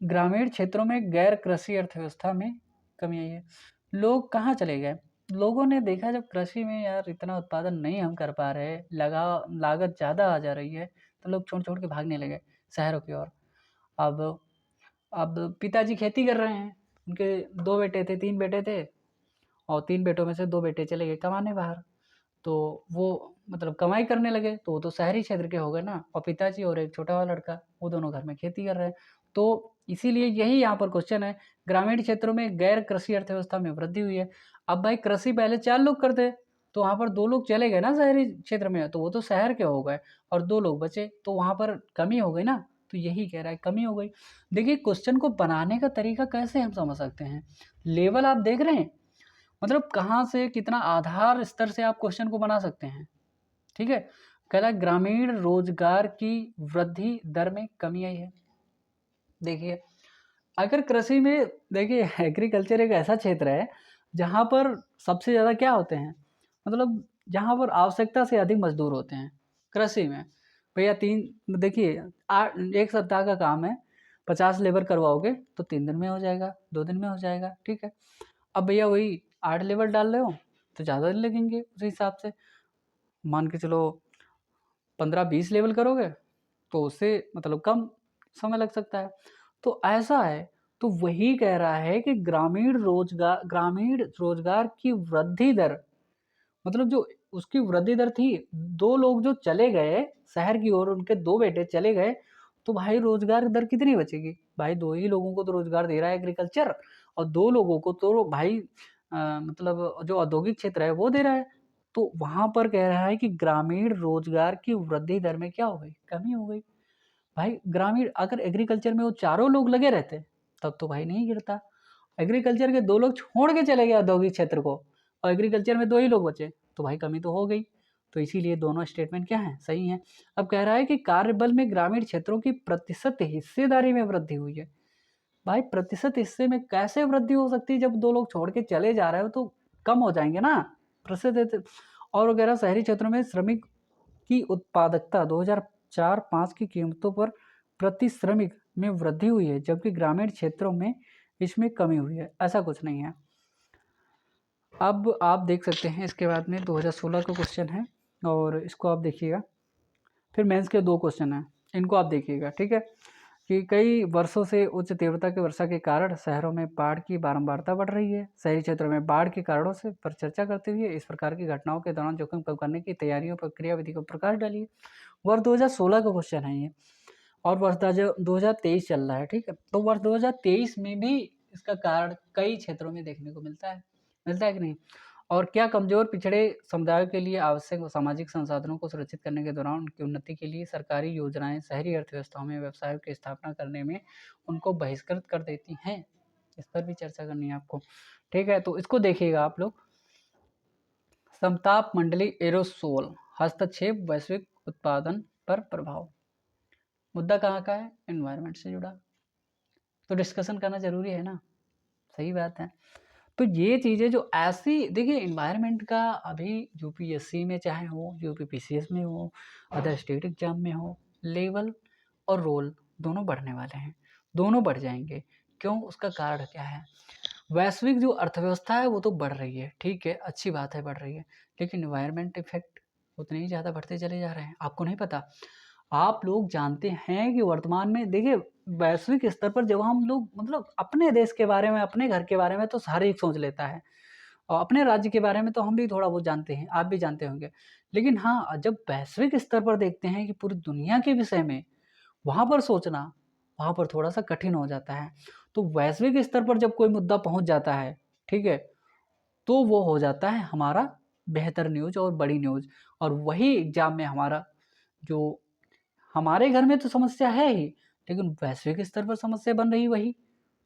ग्रामीण क्षेत्रों में गैर कृषि अर्थव्यवस्था में कमी आई है। लोग कहाँ चले गए? लोगों ने देखा जब कृषि में यार इतना उत्पादन नहीं हम कर पा रहे, लगा लागत ज़्यादा आ जा रही है, तो लोग छोड़-छोड़ के भागने लगे शहरों की ओर। अब अब पिताजी खेती कर रहे हैं, उनके 2 बेटे थे, 3 बेटे थे और 3 बेटों में से 2 बेटे चले गए कमाने बाहर। तो वो मतलब कमाई करने लगे, तो वो तो शहरी क्षेत्र के हो गए ना, और पिताजी और एक छोटा वाला लड़का, वो दोनों घर में खेती कर रहे हैं। तो इसीलिए यही यहाँ पर क्वेश्चन है, ग्रामीण क्षेत्रों में गैर कृषि अर्थव्यवस्था में वृद्धि हुई है। अब भाई कृषि पहले 4 लोग करते, तो वहाँ पर 2 लोग चले गए ना शहरी क्षेत्र में, तो वो तो शहर के हो गए और 2 लोग बचे, तो वहाँ पर कमी हो गई ना, तो यही कह रहा है कमी हो गई। देखिए क्वेश्चन को बनाने का तरीका कैसे हम समझ सकते हैं, लेवल आप देख रहे हैं, मतलब कहाँ से कितना आधार स्तर से आप क्वेश्चन को बना सकते हैं, ठीक है। कह रहा है ग्रामीण रोजगार की वृद्धि दर में कमी आई है। देखिए अगर कृषि में, देखिए एग्रीकल्चर एक ऐसा क्षेत्र है जहाँ पर सबसे ज़्यादा क्या होते हैं, मतलब जहाँ पर आवश्यकता से अधिक मजदूर होते हैं कृषि में। भैया तीन देखिए 1 सप्ताह का काम है, 50 लेबर करवाओगे तो 3 दिन में हो जाएगा, 2 दिन में हो जाएगा, ठीक है। अब भैया वही 8 लेबर डाल रहे हो तो ज़्यादा दिन लगेंगे उस हिसाब से, मान के चलो 15-20 लेवल करोगे तो उससे मतलब कम समय लग सकता है। तो ऐसा है, तो वही कह रहा है कि ग्रामीण रोजगार की वृद्धि दर, मतलब जो उसकी वृद्धि दर थी, 2 लोग जो चले गए शहर की ओर, उनके 2 बेटे चले गए, तो भाई रोजगार दर कितनी बचेगी? भाई 2 ही लोगों को तो रोजगार दे रहा है एग्रीकल्चर, और 2 लोगों को तो भाई मतलब जो औद्योगिक क्षेत्र है वो दे रहा है। तो वहाँ पर कह रहा है कि ग्रामीण रोजगार की वृद्धि दर में क्या हो गई? कमी हो गई। भाई ग्रामीण अगर एग्रीकल्चर में वो चारों लोग लगे रहते, तब तो भाई नहीं गिरता। एग्रीकल्चर के 2 लोग छोड़ के चले गए औद्योगिक क्षेत्र को, और एग्रीकल्चर में 2 ही लोग बचे, तो भाई कमी तो हो गई। तो इसीलिए दोनों स्टेटमेंट क्या हैं? सही हैं। अब कह रहा है कि कार्यबल में ग्रामीण क्षेत्रों की प्रतिशत हिस्सेदारी में वृद्धि हुई है। भाई प्रतिशत हिस्से में कैसे वृद्धि हो सकती है, जब 2 लोग छोड़ के चले जा रहे हो तो कम हो जाएँगे ना। प्रतिशत और वगैरह शहरी क्षेत्रों में श्रमिक की उत्पादकता 2004-5 की कीमतों पर प्रति श्रमिक में वृद्धि हुई है, जबकि ग्रामीण क्षेत्रों में इसमें कमी हुई है। ऐसा कुछ नहीं है। अब आप देख सकते हैं इसके बाद में 2016 का क्वेश्चन है, और इसको आप देखिएगा। फिर मेंस के 2 क्वेश्चन हैं, इनको आप देखिएगा, ठीक है। कि कई वर्षों से उच्च तीव्रता की वर्षा के कारण शहरों में बाढ़ की बारंबारता बढ़ रही है। शहरी क्षेत्रों में बाढ़ के कारणों से पर चर्चा करते हुए इस प्रकार की घटनाओं के दौरान जोखिम कम करने की तैयारियों पर क्रियाविधि को प्रकाश डालिए। वर्ष 2016 का क्वेश्चन है ये, और वर्ष 2023 चल रहा है, ठीक है। तो वर्ष 2023 में भी इसका कारण कई क्षेत्रों में देखने को मिलता है कि नहीं? और क्या कमजोर पिछड़े समुदायों के लिए आवश्यक सामाजिक संसाधनों को सुरक्षित करने के दौरान उनकी उन्नति के लिए सरकारी योजनाएं शहरी अर्थव्यवस्थाओं में व्यवसायों की स्थापना करने में उनको बहिष्कृत कर देती हैं? इस पर भी चर्चा करनी है आपको, ठीक है। तो इसको देखिएगा आप लोग। समताप मंडली एरोसोल हस्तक्षेप वैश्विक उत्पादन पर प्रभाव। मुद्दा कहाँ का है? एनवायरनमेंट से जुड़ा, तो डिस्कशन करना ज़रूरी है ना, सही बात है। तो ये चीज़ें जो ऐसी, देखिए एनवायरनमेंट का अभी यूपीएससी में चाहे हो, यूपीपीसीएस में हो, अदर स्टेट एग्जाम में हो, लेवल और रोल दोनों बढ़ने वाले हैं, दोनों बढ़ जाएंगे। क्यों? उसका कारण क्या है? वैश्विक जो अर्थव्यवस्था है वो तो बढ़ रही है, ठीक है, अच्छी बात है बढ़ रही है, लेकिन एनवायरनमेंट इफेक्ट उतने ही ज़्यादा बढ़ते चले जा रहे हैं। आपको नहीं पता? आप लोग जानते हैं कि वर्तमान में देखिए वैश्विक स्तर पर जब हम लोग मतलब अपने देश के बारे में, अपने घर के बारे में तो हर एक सोच लेता है, और अपने राज्य के बारे में तो हम भी थोड़ा बहुत जानते हैं, आप भी जानते होंगे। लेकिन हाँ, जब वैश्विक स्तर पर देखते हैं कि पूरी दुनिया के विषय में, वहाँ पर सोचना, वहाँ पर थोड़ा-सा कठिन हो जाता है। तो वैश्विक स्तर पर जब कोई मुद्दा पहुँच जाता है, ठीक है? तो वो हो जाता है हमारा बेहतर न्यूज़ और बड़ी न्यूज़, और वही एग्ज़ाम में हमारा जो हमारे घर में तो समस्या है ही, लेकिन वैश्विक स्तर पर समस्या बन रही वही,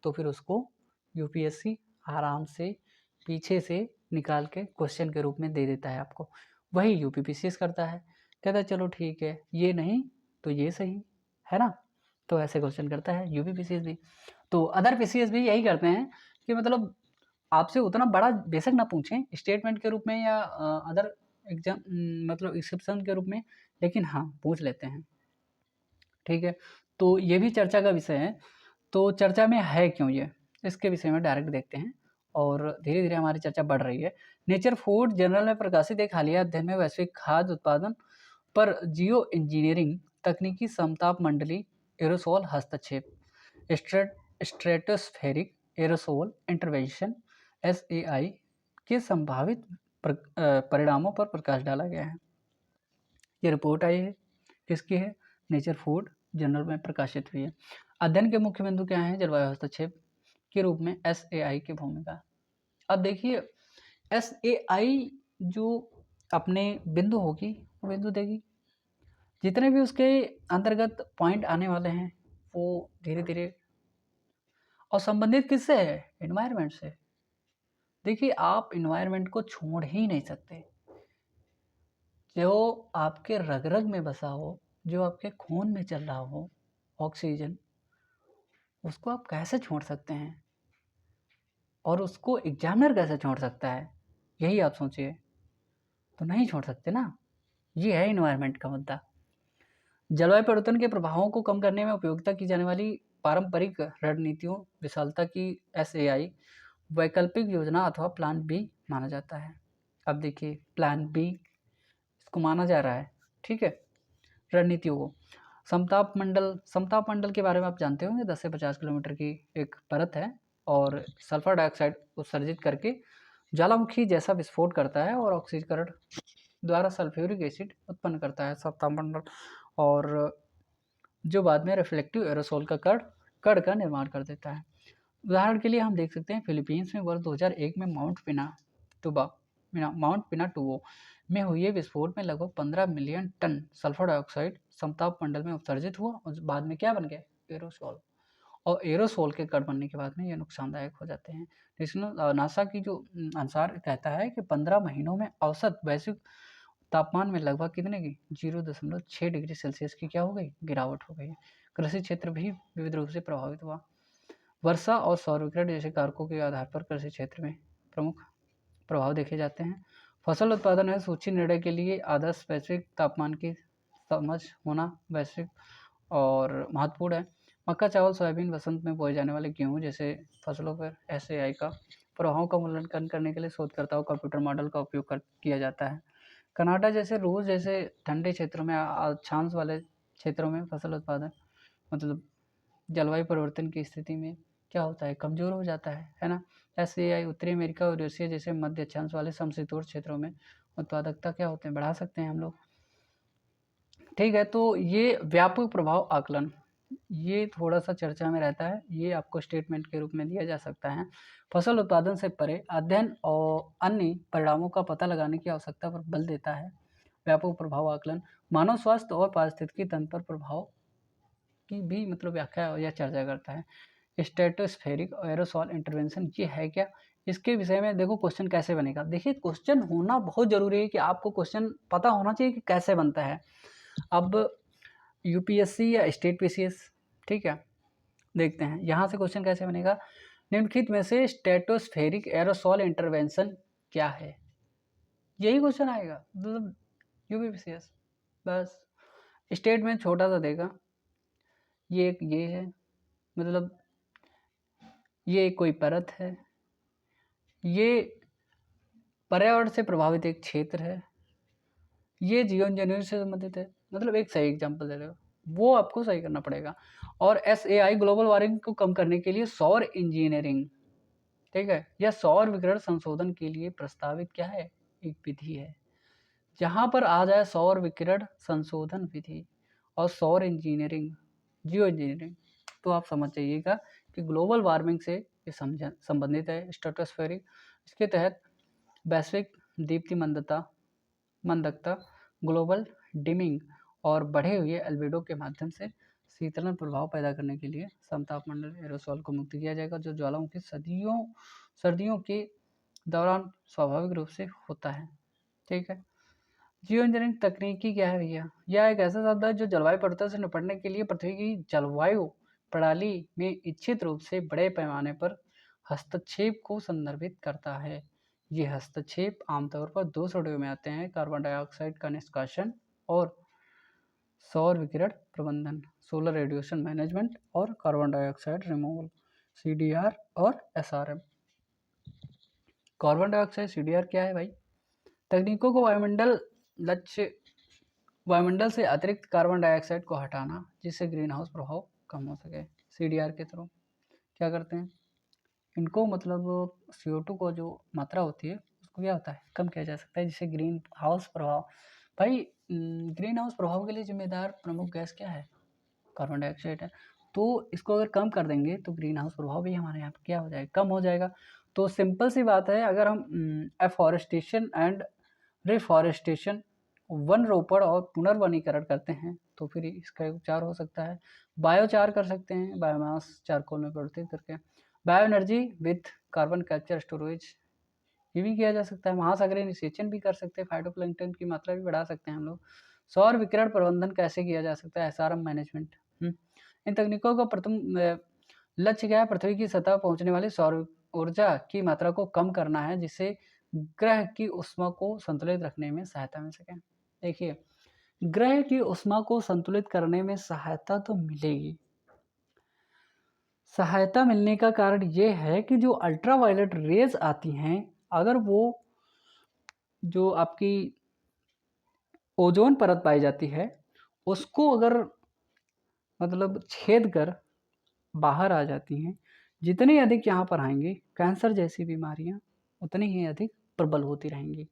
तो फिर उसको यूपीएससी आराम से पीछे से निकाल के क्वेश्चन के रूप में दे देता है आपको। वही यूपीपीसीएस करता है, कहता है चलो ठीक है, ये नहीं तो ये सही, है ना? तो ऐसे क्वेश्चन करता है यूपीपीसीएस भी। तो अदर पीसीएस भी यही करते हैं कि मतलब आपसे उतना बड़ा बेशक ना पूछें स्टेटमेंट के रूप में या अदर एग्जाम मतलब एक्सेप्शन के रूप में, लेकिन हाँ, पूछ लेते हैं। ठीक है, तो ये भी चर्चा का विषय है। तो चर्चा में है क्यों ये? इसके विषय में डायरेक्ट देखते हैं, और धीरे धीरे हमारी चर्चा बढ़ रही है। नेचर फूड जर्नल में प्रकाशित एक हालिया अध्ययन में वैश्विक खाद्य उत्पादन पर जियो इंजीनियरिंग तकनीकी समताप मंडली एरोसोल हस्तक्षेप स्ट्रेटोस्फेरिक एरोसोल इंटरवेंशन SAI के संभावित परिणामों पर प्रकाश डाला गया है। ये रिपोर्ट आई है, किसकी है? नेचर फूड जर्नल में प्रकाशित हुई है। अध्ययन के मुख्य बिंदु क्या हैं? जलवायु हस्तक्षेप के रूप में SAI की भूमिका। अब देखिए SAI जो अपने बिंदु होगी वो बिंदु देगी, जितने भी उसके अंतर्गत पॉइंट आने वाले हैं वो धीरे धीरे, और संबंधित किससे है? एनवायरनमेंट से। देखिए आप एनवायरनमेंट को छोड़ ही नहीं सकते। जो आपके रग रग में बसा हो, जो आपके खून में चल रहा हो, ऑक्सीजन, उसको आप कैसे छोड़ सकते हैं? और उसको एग्जामिनर कैसे छोड़ सकता है? यही आप सोचिए। तो नहीं छोड़ सकते ना। ये है एनवायरनमेंट का मुद्दा। जलवायु परिवर्तन के प्रभावों को कम करने में उपयोगिता की जाने वाली पारंपरिक रणनीतियों विशालता की SAI वैकल्पिक योजना अथवा प्लान बी माना जाता है। अब देखिए प्लान बी इसको माना जा रहा है, ठीक है, रणनीतियों को। समताप मंडल के बारे में आप जानते होंगे, 10 से 50 किलोमीटर की एक परत है और सल्फर डाइऑक्साइड उत्सर्जित करके ज्वालामुखी जैसा विस्फोट करता है और ऑक्सीकरण द्वारा सल्फ्यूरिक एसिड उत्पन्न करता है समताप मंडल, और जो बाद में रिफ्लेक्टिव एरोसोल का कण का निर्माण कर देता है। उदाहरण के लिए हम देख सकते हैं फिलीपींस में वर्ष 2001 में माउंट पिनाटुबो में हुए विस्फोट में लगभग 15 मिलियन टन सल्फर डाइऑक्साइड समताप मंडल में उत्सर्जित हुआ और बाद में क्या बन गया? एरोसोल। और एरोसोल के कण बनने के बाद में ये नुकसानदायक हो जाते हैं। नासा की जो अनुसार कहता है कि 15 महीनों में औसत वैश्विक तापमान में लगभग कितने की 0.6 डिग्री सेल्सियस की क्या हो गई? गिरावट हो गई। कृषि क्षेत्र भी विविध रूप से प्रभावित हुआ। वर्षा और सौर विकिरण जैसे कारकों के आधार पर कृषि क्षेत्र में प्रमुख प्रभाव देखे जाते हैं। फसल उत्पादन है सूची निर्णय के लिए आदर्श वैश्विक तापमान की समझ होना वैश्विक और महत्वपूर्ण है। मक्का, चावल, सोयाबीन, वसंत में बोए जाने वाले गेहूँ जैसे फसलों पर SAI का प्रभाव का मूल्यांकन करने के लिए शोधकर्ताओं कंप्यूटर मॉडल का उपयोग किया जाता है। कनाडा जैसे रूस जैसे ठंडे क्षेत्रों में अक्षांश वाले क्षेत्रों में फसल उत्पादन मतलब जलवायु परिवर्तन की स्थिति में क्या होता है? कमज़ोर हो जाता है ना। SAI उत्तरी अमेरिका और रूसिया जैसे मध्य अक्षांश वाले समशीतोष्ण क्षेत्रों में उत्पादकता क्या होते हैं? बढ़ा सकते हैं हम लोग, ठीक है। तो ये व्यापक प्रभाव आकलन ये थोड़ा सा चर्चा में रहता है, ये आपको स्टेटमेंट के रूप में दिया जा सकता है। फसल उत्पादन से परे अध्ययन और अन्य परिणामों का पता लगाने की आवश्यकता पर बल देता है। व्यापक प्रभाव आकलन मानव स्वास्थ्य और पारिस्थितिकी तंत्र पर प्रभाव की भी व्याख्या या चर्चा करता है। स्ट्रेटोस्फेरिक एरोसॉल इंटरवेंशन ये है क्या? इसके विषय में देखो क्वेश्चन कैसे बनेगा। देखिए क्वेश्चन होना बहुत जरूरी है कि आपको क्वेश्चन पता होना चाहिए कि कैसे बनता है। अब UPSC या स्टेट PCS, ठीक है, देखते हैं यहाँ से क्वेश्चन कैसे बनेगा। निम्नलिखित में से स्ट्रेटोस्फेरिक एरोसॉल इंटरवेंशन क्या है? यही क्वेश्चन आएगा UPSC बस। स्टेट में छोटा सा देगा, ये है ये कोई परत है, ये पर्यावरण से प्रभावित एक क्षेत्र है, ये जीवन इंजीनियरिंग से संबंधित है। एक सही एग्जाम्पल दे दो, वो आपको सही करना पड़ेगा। और SAI ग्लोबल वार्मिंग को कम करने के लिए सौर इंजीनियरिंग, ठीक है, या सौर विकिरण संशोधन के लिए प्रस्तावित क्या है? एक विधि है। जहाँ पर आ जाए सौर विकिरण संशोधन विधि और सौर इंजीनियरिंग, जियो इंजीनियरिंग, तो आप समझ जाइएगा कि ग्लोबल वार्मिंग से ये संबंधित है। स्ट्रेटोस्फेरिक, इसके तहत वैश्विक दीप्ति मंदकता, ग्लोबल डिमिंग और बढ़े हुए एल्बिडो के माध्यम से शीतलन प्रभाव पैदा करने के लिए समताप मंडल एरोसोल को मुक्त किया जाएगा, जो ज्वालामुखी सर्दियों के दौरान स्वाभाविक रूप से होता है, ठीक है। जियो इंजीनियरिंग तकनीकी क्या है भैया? यह एक ऐसा शब्द है जो जलवायु परिवर्तन से निपटने के लिए पृथ्वी की जलवायु प्रणाली में इच्छित रूप से बड़े पैमाने पर हस्तक्षेप को संदर्भित करता है। ये हस्तक्षेप आमतौर पर दो श्रेणियों में आते हैं: कार्बन डाइऑक्साइड का निष्कासन और सौर विकिरण प्रबंधन, सोलर रेडिएशन मैनेजमेंट, और कार्बन डाइऑक्साइड रिमूवल, CDR और SRM। कार्बन डाइऑक्साइड CDR क्या है भाई? तकनीकों को वायुमंडल से अतिरिक्त कार्बन डाइऑक्साइड को हटाना जिससे ग्रीन हाउस प्रभाव कम हो सके। CDR के थ्रू क्या करते हैं इनको, मतलब CO2 को जो मात्रा होती है उसको क्या होता है कम किया जा सकता है, जिससे ग्रीन हाउस प्रभाव। भाई ग्रीन हाउस प्रभाव के लिए जिम्मेदार प्रमुख गैस क्या है? कार्बन डाइऑक्साइड है। तो इसको अगर कम कर देंगे तो ग्रीन हाउस प्रभाव भी हमारे यहाँ पे क्या हो जाएगा, कम हो जाएगा। तो सिंपल सी बात है, अगर हम एफॉरेस्टेशन एंड रिफॉरेस्टेशन, वन रोपण और पुनर्वनीकरण करते हैं तो फिर इसका उपचार हो सकता है। बायोचार कर सकते हैं, बायोमास चारकोल में परिवर्तित करके। Bio energy with carbon capture storage, ये भी किया जा सकता है। महासागरीय निषेचन भी कर सकते हैं, फाइटोप्लैंक्टन की मात्रा भी बढ़ा सकते हैं हम लोग। सौर विकिरण प्रबंधन कैसे किया जा सकता है? SRM management. इन तकनीकों का प्रथम लक्ष्य क्या है? पृथ्वी की सतह पहुंचने वाली सौर ऊर्जा की मात्रा को कम करना है, जिससे ग्रह की ऊष्मा को संतुलित रखने में सहायता मिल सके। देखिए, ग्रह की ऊष्मा को संतुलित करने में सहायता तो मिलेगी। सहायता मिलने का कारण ये है कि जो अल्ट्रावायलेट रेज आती हैं, अगर वो जो आपकी ओजोन परत पाई जाती है उसको अगर मतलब छेद कर बाहर आ जाती हैं, जितनी अधिक यहाँ पर आएंगी कैंसर जैसी बीमारियाँ उतनी ही अधिक प्रबल होती रहेंगी।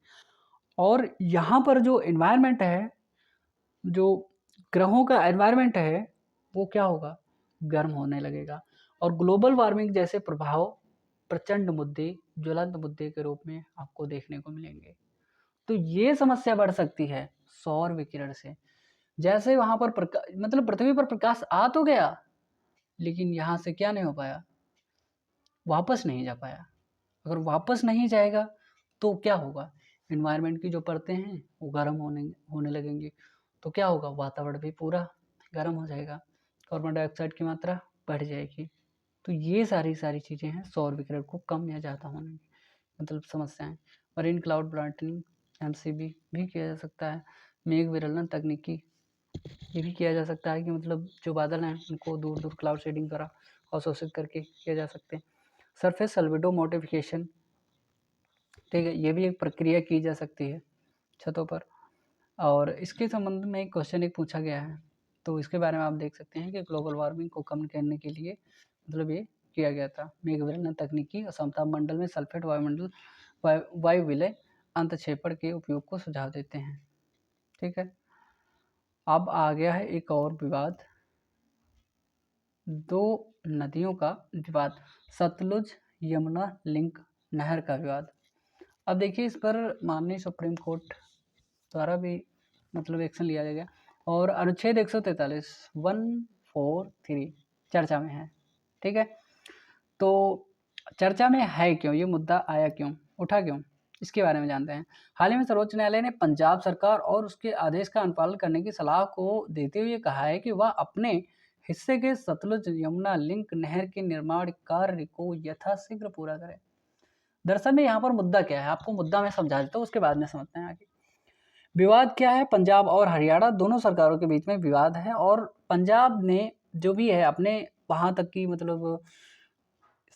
और यहाँ पर जो एनवायरनमेंट है, जो ग्रहों का एनवायरनमेंट है, वो क्या होगा, गर्म होने लगेगा। और ग्लोबल वार्मिंग जैसे प्रभाव प्रचंड मुद्दे, ज्वलंत मुद्दे के रूप में आपको देखने को मिलेंगे। तो ये समस्या बढ़ सकती है सौर विकिरण से। जैसे वहाँ पर मतलब पृथ्वी पर प्रकाश आ तो गया, लेकिन यहाँ से क्या नहीं हो पाया, वापस नहीं जा पाया। अगर वापस नहीं जाएगा तो क्या होगा, एनवायरनमेंट की जो परतें हैं वो गर्म होने लगेंगी। तो क्या होगा, वातावरण भी पूरा गर्म हो जाएगा, कार्बन डाइऑक्साइड की मात्रा बढ़ जाएगी। तो ये सारी चीज़ें हैं सौर विकिरण को कम या ज़्यादा होने की मतलब समस्याएं। मरीन क्लाउड ब्लॉटिंग MCB भी किया जा सकता है। मेघ विरलन तकनीकी, ये भी किया जा सकता है कि मतलब जो बादल हैं उनको दूर दूर क्लाउड शेडिंग द्वारा अवशोषित करके किया जा सकते हैं। सरफेस अल्बेडो मॉडिफिकेशन, ठीक है, ये भी एक प्रक्रिया की जा सकती है छतों पर। और इसके संबंध में एक क्वेश्चन एक पूछा गया है, तो इसके बारे में आप देख सकते हैं कि ग्लोबल वार्मिंग को कम करने के लिए मतलब ये किया गया था। मेघ विरलन तकनीकी और समताप मंडल में सल्फेट वायु विलय अंतक्षेपण के उपयोग को सुझाव देते हैं। ठीक है, अब आ गया है एक और विवाद, दो नदियों का विवाद, सतलुज यमुना लिंक नहर का विवाद। अब देखिए, इस पर माननीय सुप्रीम कोर्ट द्वारा भी मतलब एक्शन लिया गया और अनुच्छेद 143 143 चर्चा में है। ठीक है, तो चर्चा में है क्यों, ये मुद्दा आया क्यों, उठा क्यों, इसके बारे में जानते हैं। हाल ही में सर्वोच्च न्यायालय ने पंजाब सरकार और उसके आदेश का अनुपालन करने की सलाह को देते हुए कहा है कि वह अपने हिस्से के सतलुज यमुना लिंक नहर के निर्माण कार्य को यथाशीघ्र पूरा करे। दरअसल में यहाँ पर मुद्दा क्या है, आपको मुद्दा मैं समझा देता हूँ, उसके बाद में समझते हैं आगे। विवाद क्या है, पंजाब और हरियाणा दोनों सरकारों के बीच में विवाद है और पंजाब ने जो भी है अपने वहाँ तक की मतलब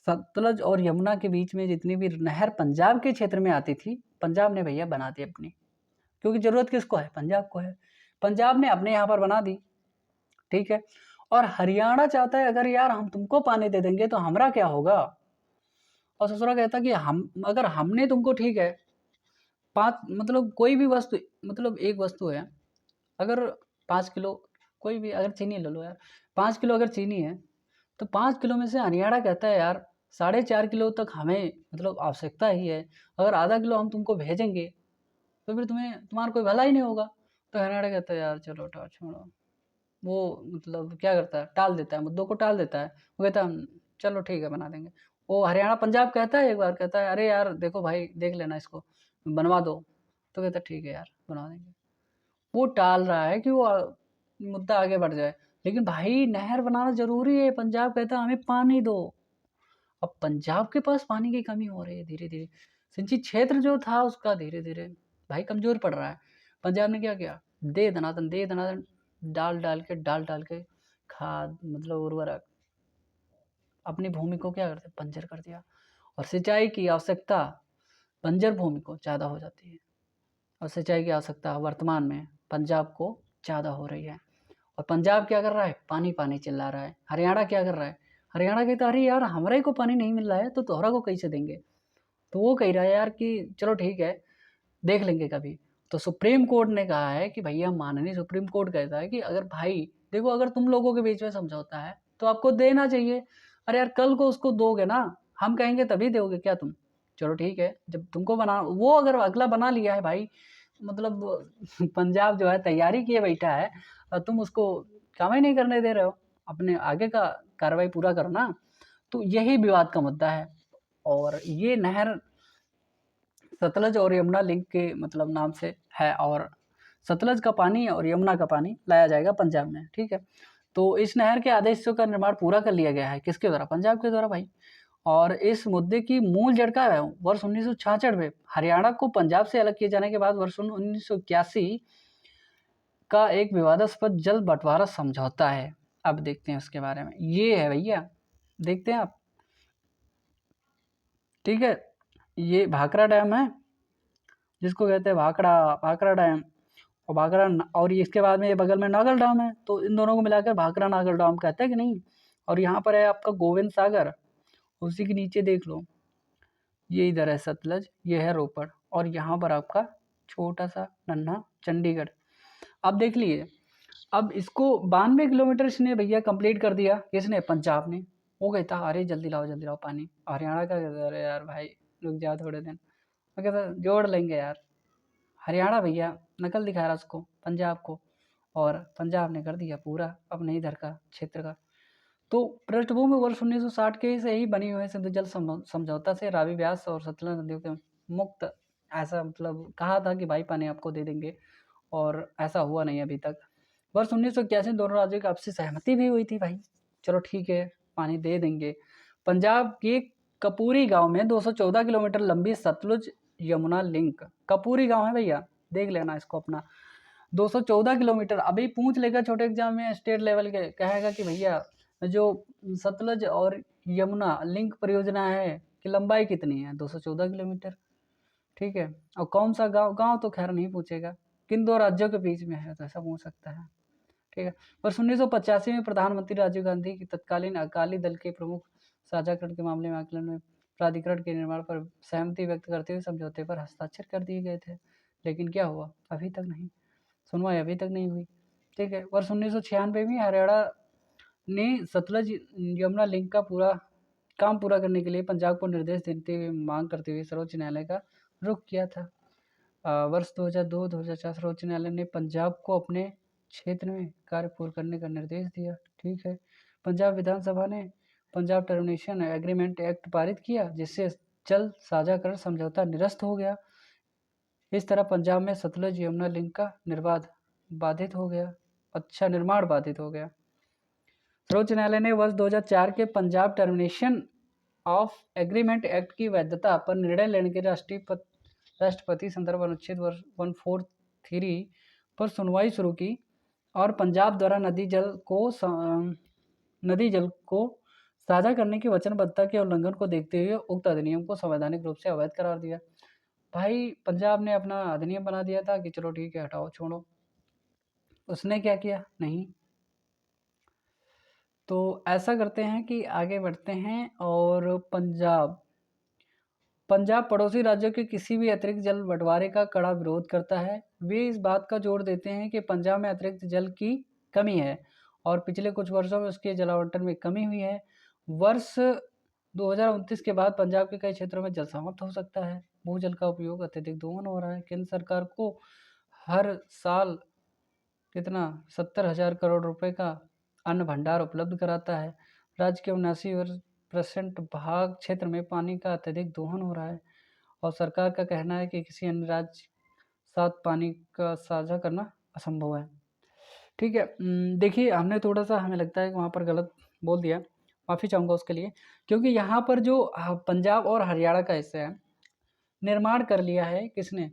सतलज और यमुना के बीच में जितनी भी नहर पंजाब के क्षेत्र में आती थी, पंजाब ने भैया बना दी अपनी, क्योंकि जरूरत किसको है, पंजाब को है। पंजाब ने अपने यहाँ पर बना दी, ठीक है। और हरियाणा चाहता है अगर यार हम तुमको पानी दे देंगे तो हमारा क्या होगा। और ससुरा कहता कि हम अगर हमने तुमको, ठीक है, पाँच मतलब कोई भी वस्तु, मतलब एक वस्तु है, अगर 5 किलो, कोई भी अगर चीनी ले लो यार, 5 किलो अगर चीनी है तो 5 किलो में से हरियाणा कहता है यार 4.5 किलो तक हमें मतलब आवश्यकता ही है, अगर आधा किलो हम तुमको भेजेंगे तो फिर तुम्हारा कोई भला ही नहीं होगा। तो हरियाणा कहता है यार चलो छोड़ो, वो मतलब क्या करता है, टाल देता है, मुद्दों को टाल देता है। वो कहता है चलो ठीक है बना देंगे। वो हरियाणा पंजाब कहता है, एक बार कहता है अरे यार देखो भाई देख लेना इसको बनवा दो, तो कहता है ठीक है यार बना देंगे। वो टाल रहा है कि वो मुद्दा आगे बढ़ जाए, लेकिन भाई नहर बनाना जरूरी है, पंजाब कहता है हमें पानी दो। अब पंजाब के पास पानी की कमी हो रही है, धीरे धीरे सिंचित क्षेत्र जो था उसका धीरे धीरे भाई कमजोर पड़ रहा है। पंजाब ने क्या किया, दे दनादन डाल डाल के खाद मतलब उर्वरक अपनी भूमि को क्या करते बंजर कर दिया। और सिंचाई की आवश्यकता बंजर भूमि को ज़्यादा हो जाती है और सिंचाई की आवश्यकता वर्तमान में पंजाब को ज़्यादा हो रही है। और पंजाब क्या कर रहा है? पानी पानी चिल्ला रहा है। हरियाणा क्या कर रहा है? हरियाणा कहता है अरे यार हमारे को पानी नहीं मिल रहा है तो तोहरा को कैसे देंगे। तो वो कह रहा है यार कि चलो ठीक है, देख लेंगे कभी। तो सुप्रीम कोर्ट ने कहा है कि भैया, माननीय सुप्रीम कोर्ट कहता है कि अगर भाई देखो, अगर तुम लोगों के बीच में समझौता है तो आपको देना चाहिए। अरे यार कल को उसको दोगे ना, हम कहेंगे तभी दोगे क्या तुम? चलो ठीक है, जब तुमको बना, वो अगर अगला बना लिया है भाई, मतलब पंजाब जो है तैयारी किए बैठा है और तुम उसको काम ही नहीं करने दे रहे हो, अपने आगे का कार्रवाई पूरा करना। तो यही विवाद का मुद्दा है। और ये नहर सतलज और यमुना लिंक के मतलब नाम से है, और सतलज का पानी और यमुना का पानी लाया जाएगा पंजाब में, ठीक है। तो इस नहर के आदेशों का निर्माण पूरा कर लिया गया है, किसके द्वारा? पंजाब के द्वारा भाई। और इस मुद्दे की मूल जड़ का है वर्ष 1966 में हरियाणा को पंजाब से अलग किए जाने के बाद वर्ष 1981 का एक विवादास्पद जल बंटवारा समझौता है। अब देखते हैं उसके बारे में। ये है भैया, देखते हैं आप, ठीक है। ये भाखड़ा डैम है, जिसको कहते हैं भाखड़ा भाखड़ा डैम। और और इसके बाद में ये बगल में नागल डैम है, तो इन दोनों को मिलाकर भाखड़ा नागल डैम कहते हैं कि नहीं। और यहाँ पर है आपका गोविंद सागर, उसी के नीचे देख लो, ये इधर है सतलज, ये है रोपड़, और यहाँ पर आपका छोटा सा नन्हा चंडीगढ़। अब देख लिए, अब इसको 92 किलोमीटर इसने भैया कंप्लीट कर दिया, किसने? पंजाब ने। वो कहता अरे जल्दी लाओ पानी। हरियाणा का कहता अरे यार भाई रुक जा थोड़े दिन। मैं कहता जोड़ लेंगे यार। हरियाणा भैया नकल दिखा रहा उसको, पंजाब को, और पंजाब ने कर दिया पूरा अपने इधर का क्षेत्र का। तो पृष्ठभूमि वर्ष 1960 के से ही बनी हुई सिंधु जल समझौता से रावी, ब्यास और सतलज नदियों के मुक्त, ऐसा मतलब कहा था कि भाई पानी आपको दे देंगे, और ऐसा हुआ नहीं अभी तक। वर्ष 1981 दोनों राज्यों की आपसी सहमति भी हुई थी भाई, चलो ठीक है पानी दे देंगे। पंजाब के कपूरी गांव में 214 किलोमीटर लंबी सतलुज यमुना लिंक, कपूरी गांव है भैया, देख लेना इसको अपना। 214 किलोमीटर, अभी पूछ लेगा छोटे एग्जाम में स्टेट लेवल के, कहेगा कि भैया जो सतलज और यमुना लिंक परियोजना है कि लंबाई कितनी है? 214 किलोमीटर, ठीक है। और कौन सा गांव? गांव तो खैर नहीं पूछेगा, किन दो राज्यों के बीच में है, तो ऐसा पूछ सकता है, ठीक है। वर्ष 1985 में प्रधानमंत्री राजीव गांधी की तत्कालीन अकाली दल के प्रमुख साझाकरण के मामले में आकलन में प्राधिकरण के निर्माण पर सहमति व्यक्त करते हुए समझौते पर हस्ताक्षर कर दिए गए थे, लेकिन क्या हुआ? अभी तक नहीं, सुनवाई अभी तक नहीं हुई, ठीक है। वर्ष 1996 में हरियाणा ने सतलज यमुना लिंक का काम पूरा करने के लिए पंजाब को निर्देश देते हुए मांग करते हुए सर्वोच्च न्यायालय का रुख किया था। वर्ष 2002-2004 सर्वोच्च न्यायालय ने पंजाब को अपने क्षेत्र में कार्य पूर्ण करने का निर्देश दिया, ठीक है। पंजाब विधानसभा ने पंजाब टर्मिनेशन एग्रीमेंट एक्ट पारित किया, जिससे जल साझाकरण समझौता निरस्त हो गया। इस तरह पंजाब में सतलज यमुना लिंक का निर्माण बाधित हो गया। सर्वोच्च न्यायालय ने वर्ष 2004 के Punjab termination of agreement act की वैधता पर निर्णय लेने के राष्ट्रपति संदर्भ अनुच्छेद 143 पर सुनवाई शुरू की, और पंजाब द्वारा नदी जल को साझा करने की वचनबद्धता के उल्लंघन को देखते हुए उक्त अधिनियम को संवैधानिक रूप से अवैध करार दिया। भाई पंजाब ने अपना अधिनियम बना दिया था कि चलो ठीक है हटाओ छोड़ो, उसने क्या किया? नहीं। तो ऐसा करते हैं कि आगे बढ़ते हैं। और पंजाब पड़ोसी राज्यों के किसी भी अतिरिक्त जल बंटवारे का कड़ा विरोध करता है। वे इस बात का जोर देते हैं कि पंजाब में अतिरिक्त जल की कमी है और पिछले कुछ वर्षों में उसके जलावंटन में कमी हुई है। वर्ष 2029 के बाद पंजाब के कई क्षेत्रों में जल समाप्त हो सकता है। भूजल का उपयोग अत्यधिक दोहन हो रहा है। केंद्र सरकार को हर साल कितना 70,000 करोड़ रुपए का अन्न भंडार उपलब्ध कराता है। राज्य के 79% भाग क्षेत्र में पानी का अत्यधिक दोहन हो रहा है, और सरकार का कहना है कि किसी अन्य राज्य साथ पानी का साझा करना असंभव है, ठीक है। देखिए हमने थोड़ा सा, हमें लगता है कि वहाँ पर गलत बोल दिया, माफ़ी चाहूँगा उसके लिए, क्योंकि यहाँ पर जो पंजाब और हरियाणा का हिस्सा है, निर्माण कर लिया है किसने?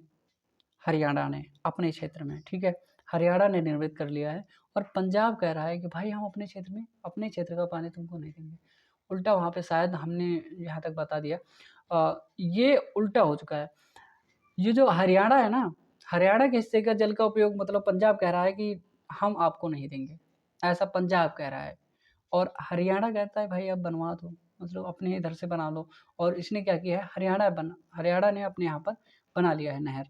हरियाणा ने अपने क्षेत्र में, ठीक है। हरियाणा ने निर्मित कर लिया है, और पंजाब कह रहा है कि भाई हम अपने क्षेत्र में अपने क्षेत्र का पानी तुमको नहीं देंगे। उल्टा वहाँ पे शायद हमने यहाँ तक बता दिया। ये उल्टा हो चुका है। ये जो हरियाणा है ना, हरियाणा के हिस्से का जल का उपयोग मतलब पंजाब कह रहा है कि हम आपको नहीं देंगे, ऐसा पंजाब कह रहा है। और हरियाणा कहता है भाई आप बनवा दो, मतलब अपने इधर से बना लो। और इसने क्या किया है, हरियाणा ने अपने यहाँ पर बना लिया है नहर,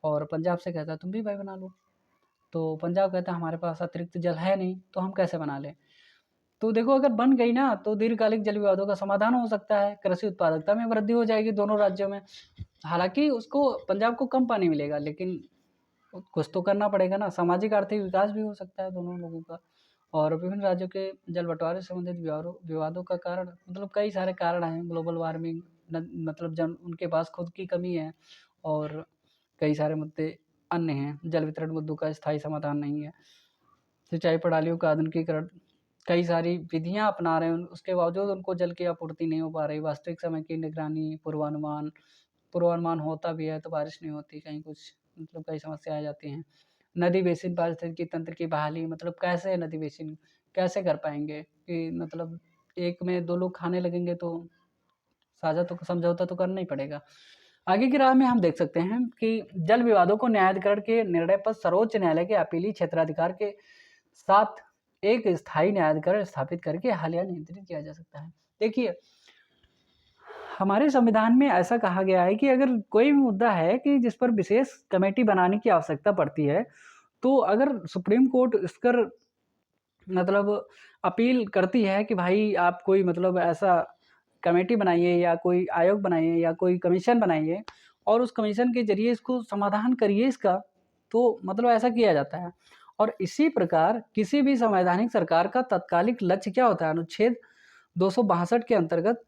और पंजाब से कहता है तुम भी भाई बना लो। तो पंजाब कहता है हमारे पास अतिरिक्त जल है नहीं, तो हम कैसे बना लें। तो देखो अगर बन गई ना तो दीर्घकालिक जल विवादों का समाधान हो सकता है, कृषि उत्पादकता में वृद्धि हो जाएगी दोनों राज्यों में। हालांकि उसको पंजाब को कम पानी मिलेगा, लेकिन कुछ तो करना पड़ेगा ना, सामाजिक आर्थिक विकास भी हो सकता है दोनों लोगों का। और विभिन्न राज्यों के जल बंटवारे से संबंधित विवादों का कारण मतलब कई सारे कारण हैं, ग्लोबल वार्मिंग, मतलब जन उनके पास खुद की कमी है, और कई सारे मुद्दे अन्य हैं। जल वितरण मुद्दों का स्थायी समाधान नहीं है, सिंचाई प्रणालियों का आधुनिकीकरण, कई सारी विधियां अपना रहे हैं, उसके बावजूद उनको जल की आपूर्ति नहीं हो पा रही। वास्तविक समय की निगरानी, पूर्वानुमान पूर्वानुमान होता भी है तो बारिश नहीं होती, कहीं कुछ मतलब कई समस्याएं आ जाती हैं। नदी बेसिन पारिस्थितिकी तंत्र की बहाली, मतलब कैसे नदी बेसिन कैसे कर पाएंगे कि मतलब एक में दो लोग खाने लगेंगे तो साझा तो समझौता तो करना ही पड़ेगा। आगे की राह में हम देख सकते हैं कि जल विवादों को न्यायाधिकरण के निर्णय पर सर्वोच्च न्यायालय के अपीली क्षेत्राधिकार के साथ एक स्थायी न्यायाधिकरण स्थापित करके हालिया नियंत्रित किया जा सकता है। देखिए हमारे संविधान में ऐसा कहा गया है कि अगर कोई भी मुद्दा है कि जिस पर विशेष कमेटी बनाने की आवश्यकता पड़ती है, तो अगर सुप्रीम कोर्ट इस पर मतलब अपील करती है कि भाई आप कोई मतलब ऐसा कमेटी बनाइए या कोई आयोग बनाइए या कोई कमीशन बनाइए, और उस कमीशन के जरिए इसको समाधान करिए इसका, तो मतलब ऐसा किया जाता है। और इसी प्रकार किसी भी संवैधानिक सरकार का तत्कालिक लक्ष्य क्या होता है, अनुच्छेद 262 के अंतर्गत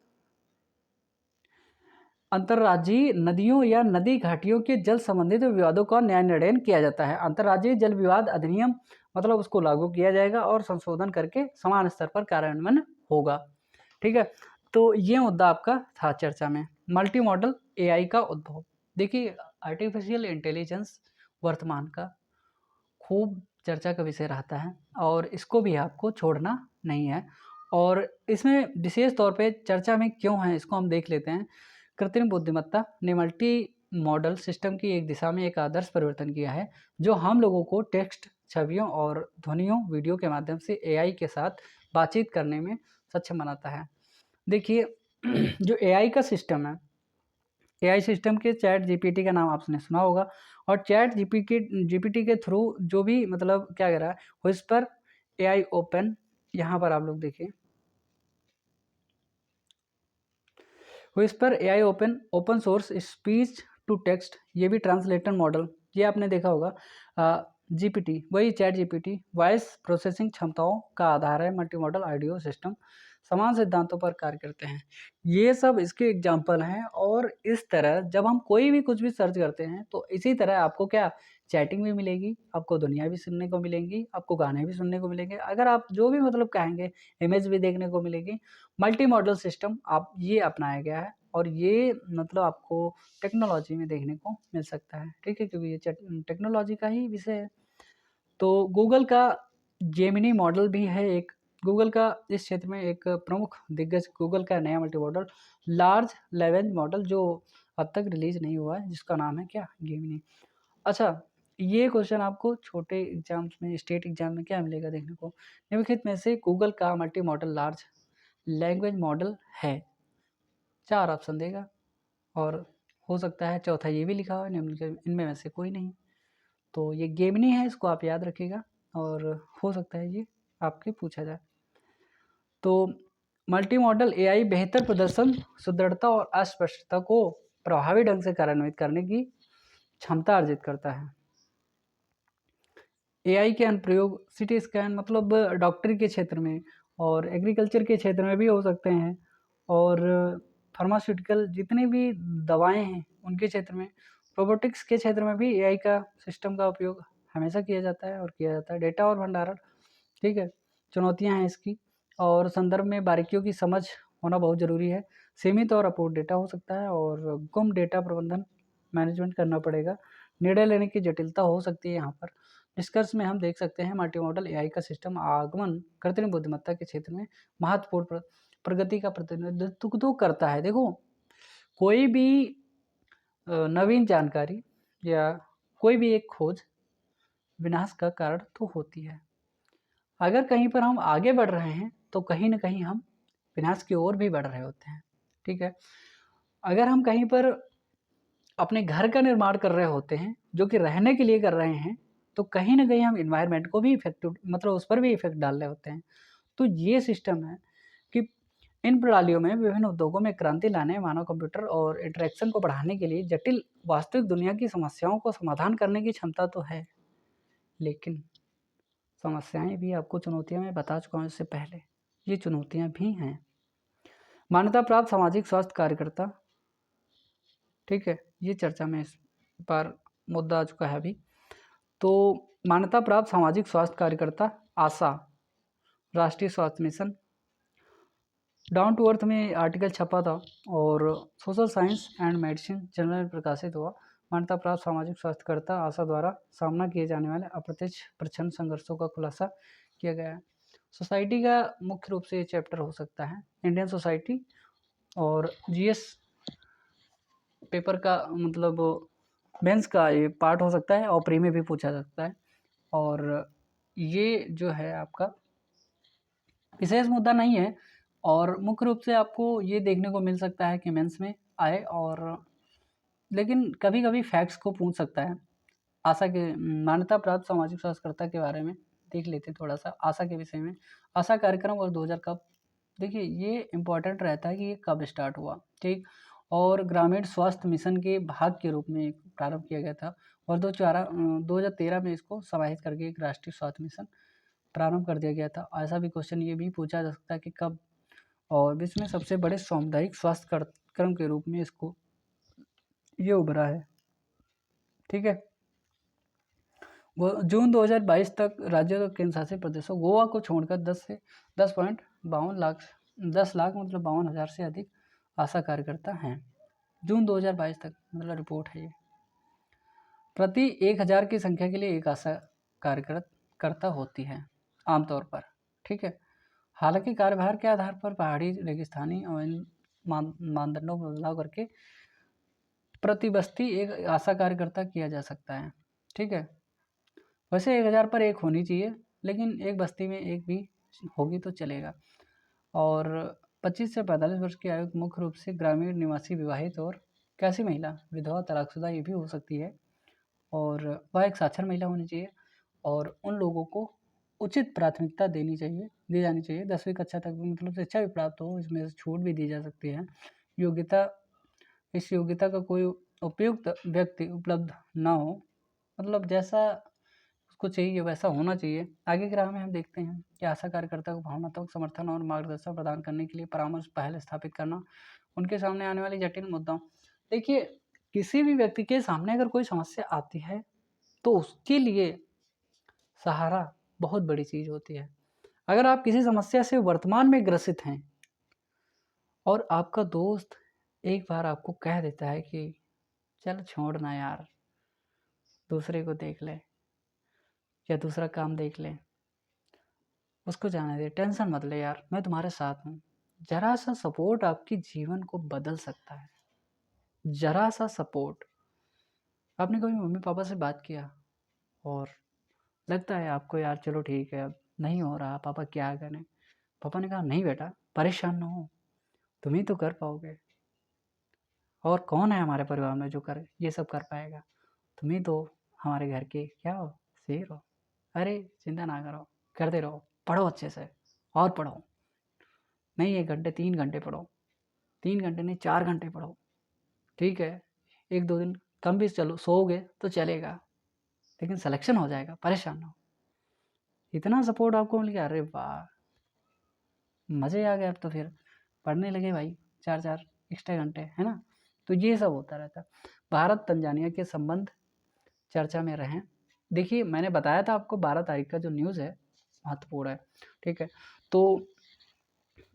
अंतर्राज्यीय नदियों या नदी घाटियों के जल संबंधित विवादों का न्याय निर्णय किया जाता है। अंतर्राज्यीय जल विवाद अधिनियम मतलब उसको लागू किया जाएगा और संशोधन करके समान स्तर पर कार्यान्वयन होगा। ठीक है, तो ये मुद्दा आपका था चर्चा में। मल्टी मॉडल एआई का उद्भव। देखिए आर्टिफिशियल इंटेलिजेंस वर्तमान का खूब चर्चा का विषय रहता है, और इसको भी आपको छोड़ना नहीं है। और इसमें विशेष तौर पे चर्चा में क्यों है इसको हम देख लेते हैं। कृत्रिम बुद्धिमत्ता ने मल्टी मॉडल सिस्टम की एक दिशा में एक आदर्श परिवर्तन किया है, जो हम लोगों को टेक्स्ट, छवियों और ध्वनियों, वीडियो के माध्यम से एआई के साथ बातचीत करने में सक्षम बनाता है। देखिए जो एआई का सिस्टम है, एआई सिस्टम के चैट जीपीटी का नाम आपने सुना होगा। और चैट जीपीटी के थ्रू जो भी मतलब क्या कह रहा है, व्हिस्पर एआई ओपन, यहाँ पर आप लोग देखिए Whisper AI open source speech to text, ये भी ट्रांसलेटर मॉडल, ये आपने देखा होगा। जीपीटी वही चैट जीपीटी वॉइस प्रोसेसिंग क्षमताओं का आधार है। मल्टी मॉडल ऑडियो सिस्टम समान सिद्धांतों पर कार्य करते हैं। ये सब इसके एग्जाम्पल हैं। और इस तरह जब हम कोई भी कुछ भी सर्च करते हैं तो इसी तरह आपको क्या चैटिंग भी मिलेगी, आपको दुनिया भी सुनने को मिलेंगी, आपको गाने भी सुनने को मिलेंगे, अगर आप जो भी मतलब कहेंगे इमेज भी देखने को मिलेगी। मल्टी मॉडल सिस्टम आप ये अपनाया गया है, और ये मतलब आपको टेक्नोलॉजी में देखने को मिल सकता है। ठीक है, क्योंकि ये टेक्नोलॉजी का ही विषय है। तो गूगल का जेमिनी मॉडल भी है एक, गूगल का इस क्षेत्र में एक प्रमुख दिग्गज, गूगल का नया multi modal large language model जो अब तक रिलीज नहीं हुआ है, जिसका नाम है क्या, जेमिनी। अच्छा, ये क्वेश्चन आपको छोटे एग्जाम्स में, स्टेट एग्जाम में क्या मिलेगा देखने को, निम्नलिखित में से गूगल का multi modal large language model है। 4 ऑप्शन देगा, और हो सकता है चौथा ये भी लिखा हो, निम्नलिखित इनमें में से कोई नहीं। तो ये गेमनी है, इसको आप याद रखिएगा, और हो सकता है ये आपके पूछा जाए। तो मल्टी मॉडल एआई बेहतर प्रदर्शन, सुदृढ़ता और अस्पष्टता को प्रभावी ढंग से कार्यान्वित करने की क्षमता अर्जित करता है। एआई के अनुप्रयोग सिटी स्कैन मतलब डॉक्टरी के क्षेत्र में, और एग्रीकल्चर के क्षेत्र में भी हो सकते हैं, और फार्मास्यूटिकल जितनी भी दवाएं हैं उनके क्षेत्र में, रोबोटिक्स के क्षेत्र में भी एआई का सिस्टम का उपयोग हमेशा किया जाता है और किया जाता है। डेटा और भंडारण, ठीक है, चुनौतियां हैं इसकी, और संदर्भ में बारीकियों की समझ होना बहुत ज़रूरी है। सीमित और अपूर्ण डेटा हो सकता है, और गुम डेटा प्रबंधन मैनेजमेंट करना पड़ेगा। निर्णय लेने की जटिलता हो सकती है यहाँ पर। निष्कर्ष में हम देख सकते हैं मल्टी मॉडल एआई का सिस्टम आगमन कृत्रिम बुद्धिमत्ता के क्षेत्र में महत्वपूर्ण प्रगति का प्रतिनिधित्व तो करता है। देखो कोई भी नवीन जानकारी या कोई भी एक खोज विनाश का कारण तो होती है। अगर कहीं पर हम आगे बढ़ रहे हैं तो कहीं न कहीं हम विनाश की ओर भी बढ़ रहे होते हैं, ठीक है? अगर हम कहीं पर अपने घर का निर्माण कर रहे होते हैं, जो कि रहने के लिए कर रहे हैं, तो कहीं न कहीं हम एनवायरनमेंट को भी इफ़ेक्टिव मतलब उस पर भी इफ़ेक्ट डाल रहे होते हैं। तो ये सिस्टम है कि इन प्रणालियों में विभिन्न उद्योगों में क्रांति लाने, मानव कंप्यूटर और इंटरैक्शन को बढ़ाने के लिए जटिल वास्तविक दुनिया की समस्याओं को समाधान करने की क्षमता तो है, लेकिन समस्याएँ भी आपको चुनौतियाँ मैं बता चुका हूँ इससे पहले, ये चुनौतियाँ भी हैं। मान्यता प्राप्त सामाजिक स्वास्थ्य कार्यकर्ता, ठीक है? ये चर्चा में इस बार मुद्दा आ चुका है अभी। तो मान्यता प्राप्त सामाजिक स्वास्थ्य कार्यकर्ता आशा, राष्ट्रीय स्वास्थ्य मिशन, डाउन टू अर्थ में आर्टिकल छपा था और social science and medicine journal में प्रकाशित हुआ। मान्यता प्राप्त सामाजिक स्वास्थ्यकर्ता आशा द्वारा सामना किए जाने वाले अप्रत्यक्ष प्रच्छन्न संघर्षों का खुलासा किया गया है। सोसाइटी का मुख्य रूप से ये चैप्टर हो सकता है, इंडियन सोसाइटी और जीएस पेपर का मतलब मेंस का ये पार्ट हो सकता है और प्री में भी पूछा जा सकता है। और ये जो है आपका विशेष मुद्दा नहीं है और मुख्य रूप से आपको ये देखने को मिल सकता है कि मेंस में आए और लेकिन कभी-कभी फैक्ट्स को पूछ सकता है। आशा के मान्यता प्राप्त सामाजिक स्वास्थ्यकर्ता के बारे में देख लेते हैं थोड़ा-सा आशा के विषय में। आशा कार्यक्रम और 2000 कब देखिए ये इम्पोर्टेंट रहता है कि ये कब स्टार्ट हुआ, ठीक? और ग्रामीण स्वास्थ्य मिशन के भाग के रूप में प्रारंभ किया गया था और 2013 में इसको समाहित करके एक राष्ट्रीय स्वास्थ्य मिशन प्रारंभ कर दिया गया था। ऐसा भी क्वेश्चन ये भी पूछा जा सकता है कि कब और विश्व में सबसे बड़े सामुदायिक स्वास्थ्य कार्यक्रम के रूप में इसको ये उभरा है, ठीक है? जून 2022 तक राज्यों और केंद्र शासित प्रदेशों गोवा को छोड़कर 10 लाख मतलब 52,000 से अधिक आशा कार्यकर्ता हैं। जून 2022 तक मतलब रिपोर्ट है ये। प्रति 1000 की संख्या के लिए एक आशा कार्यकर्ता होती है आमतौर पर, ठीक है? हालांकि कार्यभार के आधार पर पहाड़ी, रेगिस्तानी और इन मानदंडों में बदलाव करके प्रति बस्ती एक आशा कार्यकर्ता किया जा सकता है, ठीक है? वैसे 1000 पर एक होनी चाहिए, लेकिन एक बस्ती में एक भी होगी तो चलेगा। और 25 से 45 वर्ष की आयु मुख्य रूप से ग्रामीण निवासी विवाहित और कैसी महिला, विधवा, तलाकशुदा ये भी हो सकती है और वह एक साक्षर महिला होनी चाहिए और उन लोगों को उचित प्राथमिकता दी जानी चाहिए। 10वीं कक्षा तक मतलब शिक्षा भी प्राप्त हो, इसमें छूट भी दी जा सकती है। इस योग्यता का कोई उपयुक्त व्यक्ति उपलब्ध ना हो, मतलब जैसा उसको चाहिए वैसा होना चाहिए। आगे के राह में हम देखते हैं कि आशा कार्यकर्ता को भावनात्मक समर्थन और मार्गदर्शन प्रदान करने के लिए परामर्श पहल स्थापित करना, उनके सामने आने वाली जटिल मुद्दाओं देखिए किसी भी व्यक्ति के सामने अगर कोई समस्या आती है तो उसके लिए सहारा बहुत बड़ी चीज़ होती है। अगर आप किसी समस्या से वर्तमान में ग्रसित हैं और आपका दोस्त एक बार आपको कह देता है कि चल छोड़ ना यार, दूसरे को देख ले या दूसरा काम देख ले, उसको जाने दे, टेंशन मत ले यार, मैं तुम्हारे साथ हूँ। जरा सा सपोर्ट आपके जीवन को बदल सकता है। जरा सा सपोर्ट। आपने कभी मम्मी पापा से बात किया और लगता है आपको यार चलो ठीक है अब नहीं हो रहा, पापा क्या करें? पापा ने कहा नहीं बेटा परेशान ना हो, तुम ही तो कर पाओगे और कौन है हमारे परिवार में जो ये सब कर पाएगा? तुम ही तो हमारे घर के क्या हो, शेर हो। अरे चिंता ना करो, करते रहो, पढ़ो अच्छे से और पढ़ो, नहीं 1 घंटे 3 घंटे पढ़ो, 3 घंटे नहीं 4 घंटे पढ़ो, ठीक है? 1-2 दिन कम भी चलो सोओगे तो चलेगा, लेकिन सिलेक्शन हो जाएगा, परेशान ना हो। इतना सपोर्ट आपको मिल गया, अरे वाह! मज़े आ गए अब तो फिर पढ़ने लगे भाई 4-4 एक्स्ट्रा घंटे, है ना? तो ये सब होता रहता है। भारत तंजानिया के संबंध चर्चा में रहें। देखिए मैंने बताया था आपको 12 तारीख का जो न्यूज़ है महत्वपूर्ण है, ठीक है? तो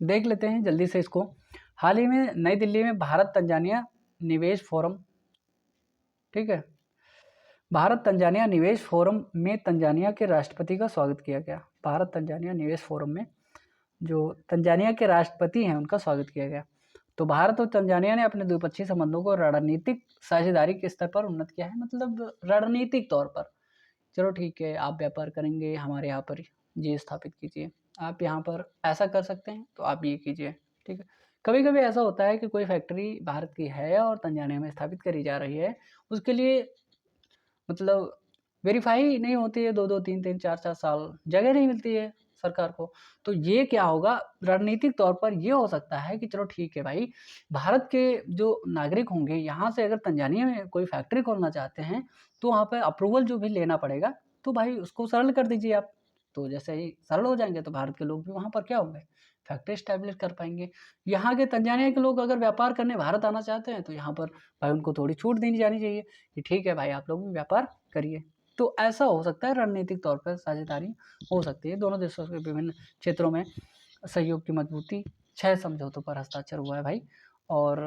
देख लेते हैं जल्दी से इसको। हाल ही में नई दिल्ली में भारत तंजानिया निवेश फोरम, ठीक है? भारत तंजानिया निवेश फोरम में तंजानिया के राष्ट्रपति का स्वागत किया गया। भारत तंजानिया निवेश फोरम में जो तंजानिया के राष्ट्रपति हैं उनका स्वागत किया गया। तो भारत और तंजानिया ने अपने द्विपक्षीय संबंधों को रणनीतिक साझेदारी के स्तर पर उन्नत किया है, मतलब रणनीतिक तौर पर। चलो ठीक है, आप व्यापार करेंगे, हमारे यहाँ पर ये स्थापित कीजिए, आप यहाँ पर ऐसा कर सकते हैं तो आप ये कीजिए, ठीक है। कभी कभी ऐसा होता है कि कोई फैक्ट्री भारत की है और तंजानिया में स्थापित करी जा रही है, उसके लिए मतलब वेरीफाई नहीं होती है, 2-2 3-3 4-4 साल जगह नहीं मिलती है सरकार को। तो ये क्या होगा, रणनीतिक तौर पर ये हो सकता है कि चलो ठीक है भाई, भारत के जो नागरिक होंगे यहाँ से अगर तंजानिया में कोई फैक्ट्री खोलना चाहते हैं तो वहाँ पे अप्रूवल जो भी लेना पड़ेगा, तो भाई उसको सरल कर दीजिए आप। तो जैसे ही सरल हो जाएंगे तो भारत के लोग भी वहाँ पर क्या होंगे, फैक्ट्री स्टैब्लिश कर पाएंगे। यहाँ के तंजानिया के लोग अगर व्यापार करने भारत आना चाहते हैं तो यहाँ पर भाई उनको थोड़ी छूट देनी जानी चाहिए कि ठीक है भाई, आप लोग भी व्यापार करिए। तो ऐसा हो सकता है, रणनीतिक तौर पर साझेदारी हो सकती है। दोनों देशों के विभिन्न क्षेत्रों में सहयोग की मजबूती, 6 समझौतों पर हस्ताक्षर हुआ है भाई, और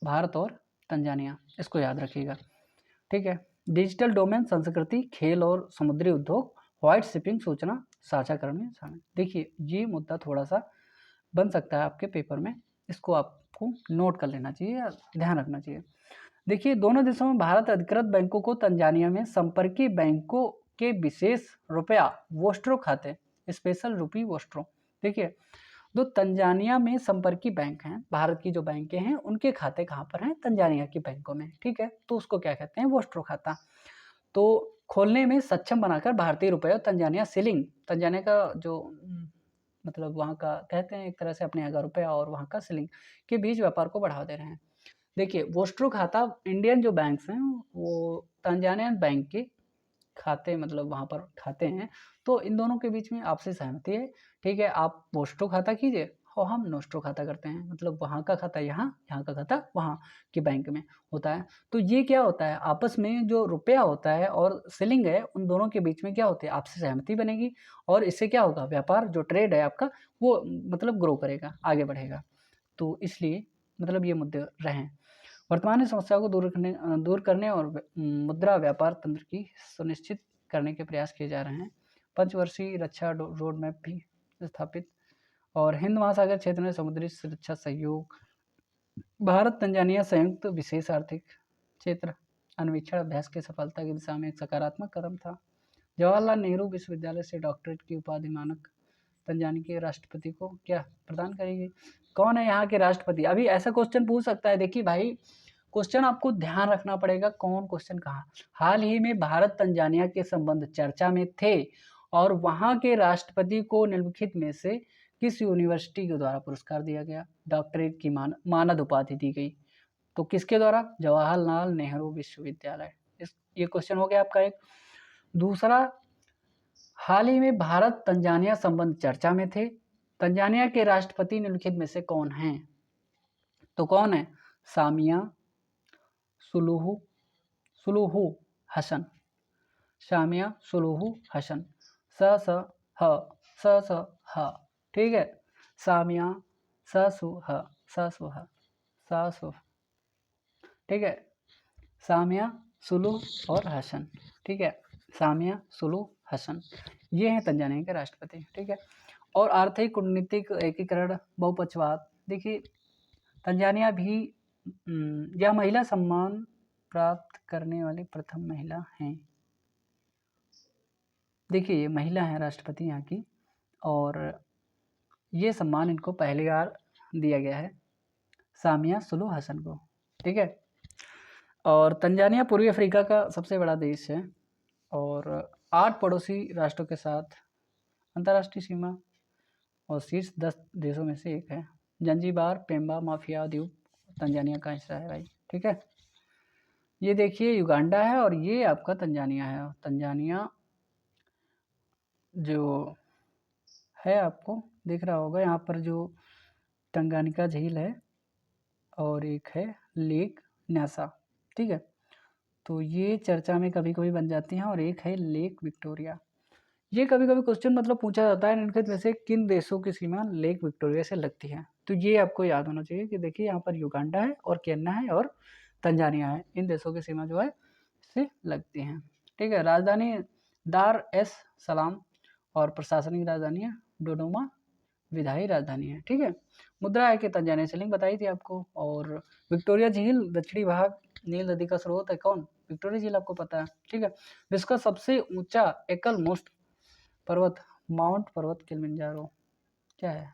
भारत और तंजानिया, इसको याद रखिएगा, ठीक है। डिजिटल डोमेन, संस्कृति, खेल और समुद्री उद्योग, व्हाइट शिपिंग, सूचना साझाकरण में शामिल। देखिए ये मुद्दा थोड़ा सा बन सकता है आपके पेपर में, इसको आपको नोट कर लेना चाहिए या ध्यान रखना चाहिए। देखिए दोनों देशों में भारत अधिकृत बैंकों को तंजानिया में संपर्की बैंकों के विशेष रुपया वोस्ट्रो खाते, स्पेशल रुपी वोस्ट्रो। देखिए जो तंजानिया में संपर्की बैंक हैं, भारत की जो बैंकें हैं उनके खाते कहाँ पर हैं, तंजानिया की बैंकों में, ठीक है। तो उसको क्या कहते हैं, वोस्ट्रो खाता। तो खोलने में सक्षम बनाकर भारतीय रुपये और तंजानिया सिलिंग, तंजानिया का जो मतलब वहाँ का कहते हैं एक तरह से अपने यहाँ का रुपया और वहाँ का सिलिंग के बीच व्यापार को बढ़ावा दे रहे हैं। देखिए वोस्ट्रो खाता, इंडियन जो बैंक्स हैं वो तंजानियन बैंक के खाते, मतलब वहाँ पर खाते हैं, तो इन दोनों के बीच में आपसी सहमति है, ठीक है। आप वोस्ट्रो खाता कीजिए और हम नोस्ट्रो खाता करते हैं, मतलब वहाँ का खाता यहाँ, यहाँ का खाता वहाँ के बैंक में होता है। तो ये क्या होता है, आपस में जो रुपया होता है और सीलिंग है, उन दोनों के बीच में क्या होती है, आपसी सहमति बनेगी, और इससे क्या होगा, व्यापार जो ट्रेड है आपका वो मतलब ग्रो करेगा, आगे बढ़ेगा। तो इसलिए मतलब ये मुद्दे रहें। वर्तमान समस्या को दूर करने और मुद्रा व्यापार तंत्र की सुनिश्चित करने के प्रयास किए जा रहे हैं। पंचवर्षीय रक्षा रोड मैप भी स्थापित, और हिंद महासागर क्षेत्र में समुद्री सुरक्षा सहयोग, भारत तंजानिया संयुक्त विशेष आर्थिक क्षेत्र अन्वेषण अभ्यास की सफलता की दिशा में एक सकारात्मक कदम था। जवाहरलाल नेहरू विश्वविद्यालय से डॉक्टरेट की उपाधि मानक तंजानिया के राष्ट्रपति को क्या प्रदान करेगी। कौन है यहाँ के राष्ट्रपति, अभी ऐसा क्वेश्चन पूछ सकता है। देखिए भाई क्वेश्चन आपको ध्यान रखना पड़ेगा, कौन क्वेश्चन कहाँ। हाल ही में भारत तंजानिया के संबंध चर्चा में थे और वहाँ के राष्ट्रपति को निम्नलिखित में से किस यूनिवर्सिटी के द्वारा पुरस्कार दिया गया, डॉक्टरेट की मानद उपाधि दी गई। तो किसके द्वारा, जवाहरलाल नेहरू विश्वविद्यालय। ये क्वेश्चन हो गया आपका एक। दूसरा, हाल ही में भारत तंजानिया संबंध चर्चा में थे, तंजानिया के राष्ट्रपति निम्नलिखित में से कौन हैं। तो कौन है, Samia Suluhu Hassan, Samia Suluhu Hassan, ह, ठीक है। सामिया ससु, ठीक है। सामिया सुलूह और हसन, ठीक है। सामिया सुलूह हसन, ये हैं तंजानिया के राष्ट्रपति, ठीक है। और आर्थिक कूटनीतिक एकीकरण, बहुपक्षवाद। देखिए तंजानिया भी यह महिला सम्मान प्राप्त करने वाली प्रथम महिला हैं। देखिए ये महिला हैं राष्ट्रपति यहाँ की, और ये सम्मान इनको पहली बार दिया गया है, सामिया सुलूह हसन को, ठीक है। और तंजानिया पूर्वी अफ्रीका का सबसे बड़ा देश है और 8 पड़ोसी राष्ट्रों के साथ अंतर्राष्ट्रीय सीमा और शीर्ष 10 देशों में से एक है। जंजीबार, पेम्बा, माफिया द्वीप तंजानिया का हिस्सा है भाई, ठीक है। ये देखिए युगांडा है और ये आपका तंजानिया है। तंजानिया जो है आपको दिख रहा होगा यहाँ पर, जो टंगानिका झील है और एक है लेक न्यासा, ठीक है। तो ये चर्चा में कभी कभी बन जाती हैं, और एक है लेक विक्टोरिया। ये कभी कभी क्वेश्चन मतलब पूछा जाता है निम्नलिखित में से किन देशों की सीमा लेक विक्टोरिया से लगती है। तो ये आपको याद होना चाहिए कि देखिए यहाँ पर युगांडा है और केन्या है और तंजानिया है, इन देशों की सीमा जो है से लगती हैं, ठीक है। राजधानी दार एस सलाम और प्रशासनिक राजधानी है डोडोमा विधायी राजधानी है, ठीक है। मुद्रा है कि तंजानिया शिलिंग बताई थी आपको। और विक्टोरिया झील दक्षिणी भाग नील नदी का स्रोत है कौन? विक्टोरिया झील आपको पता है, ठीक है। विश्व का सबसे ऊंचा एकल मुश्त पर्वत माउंट पर्वत किलिमंजारो क्या है?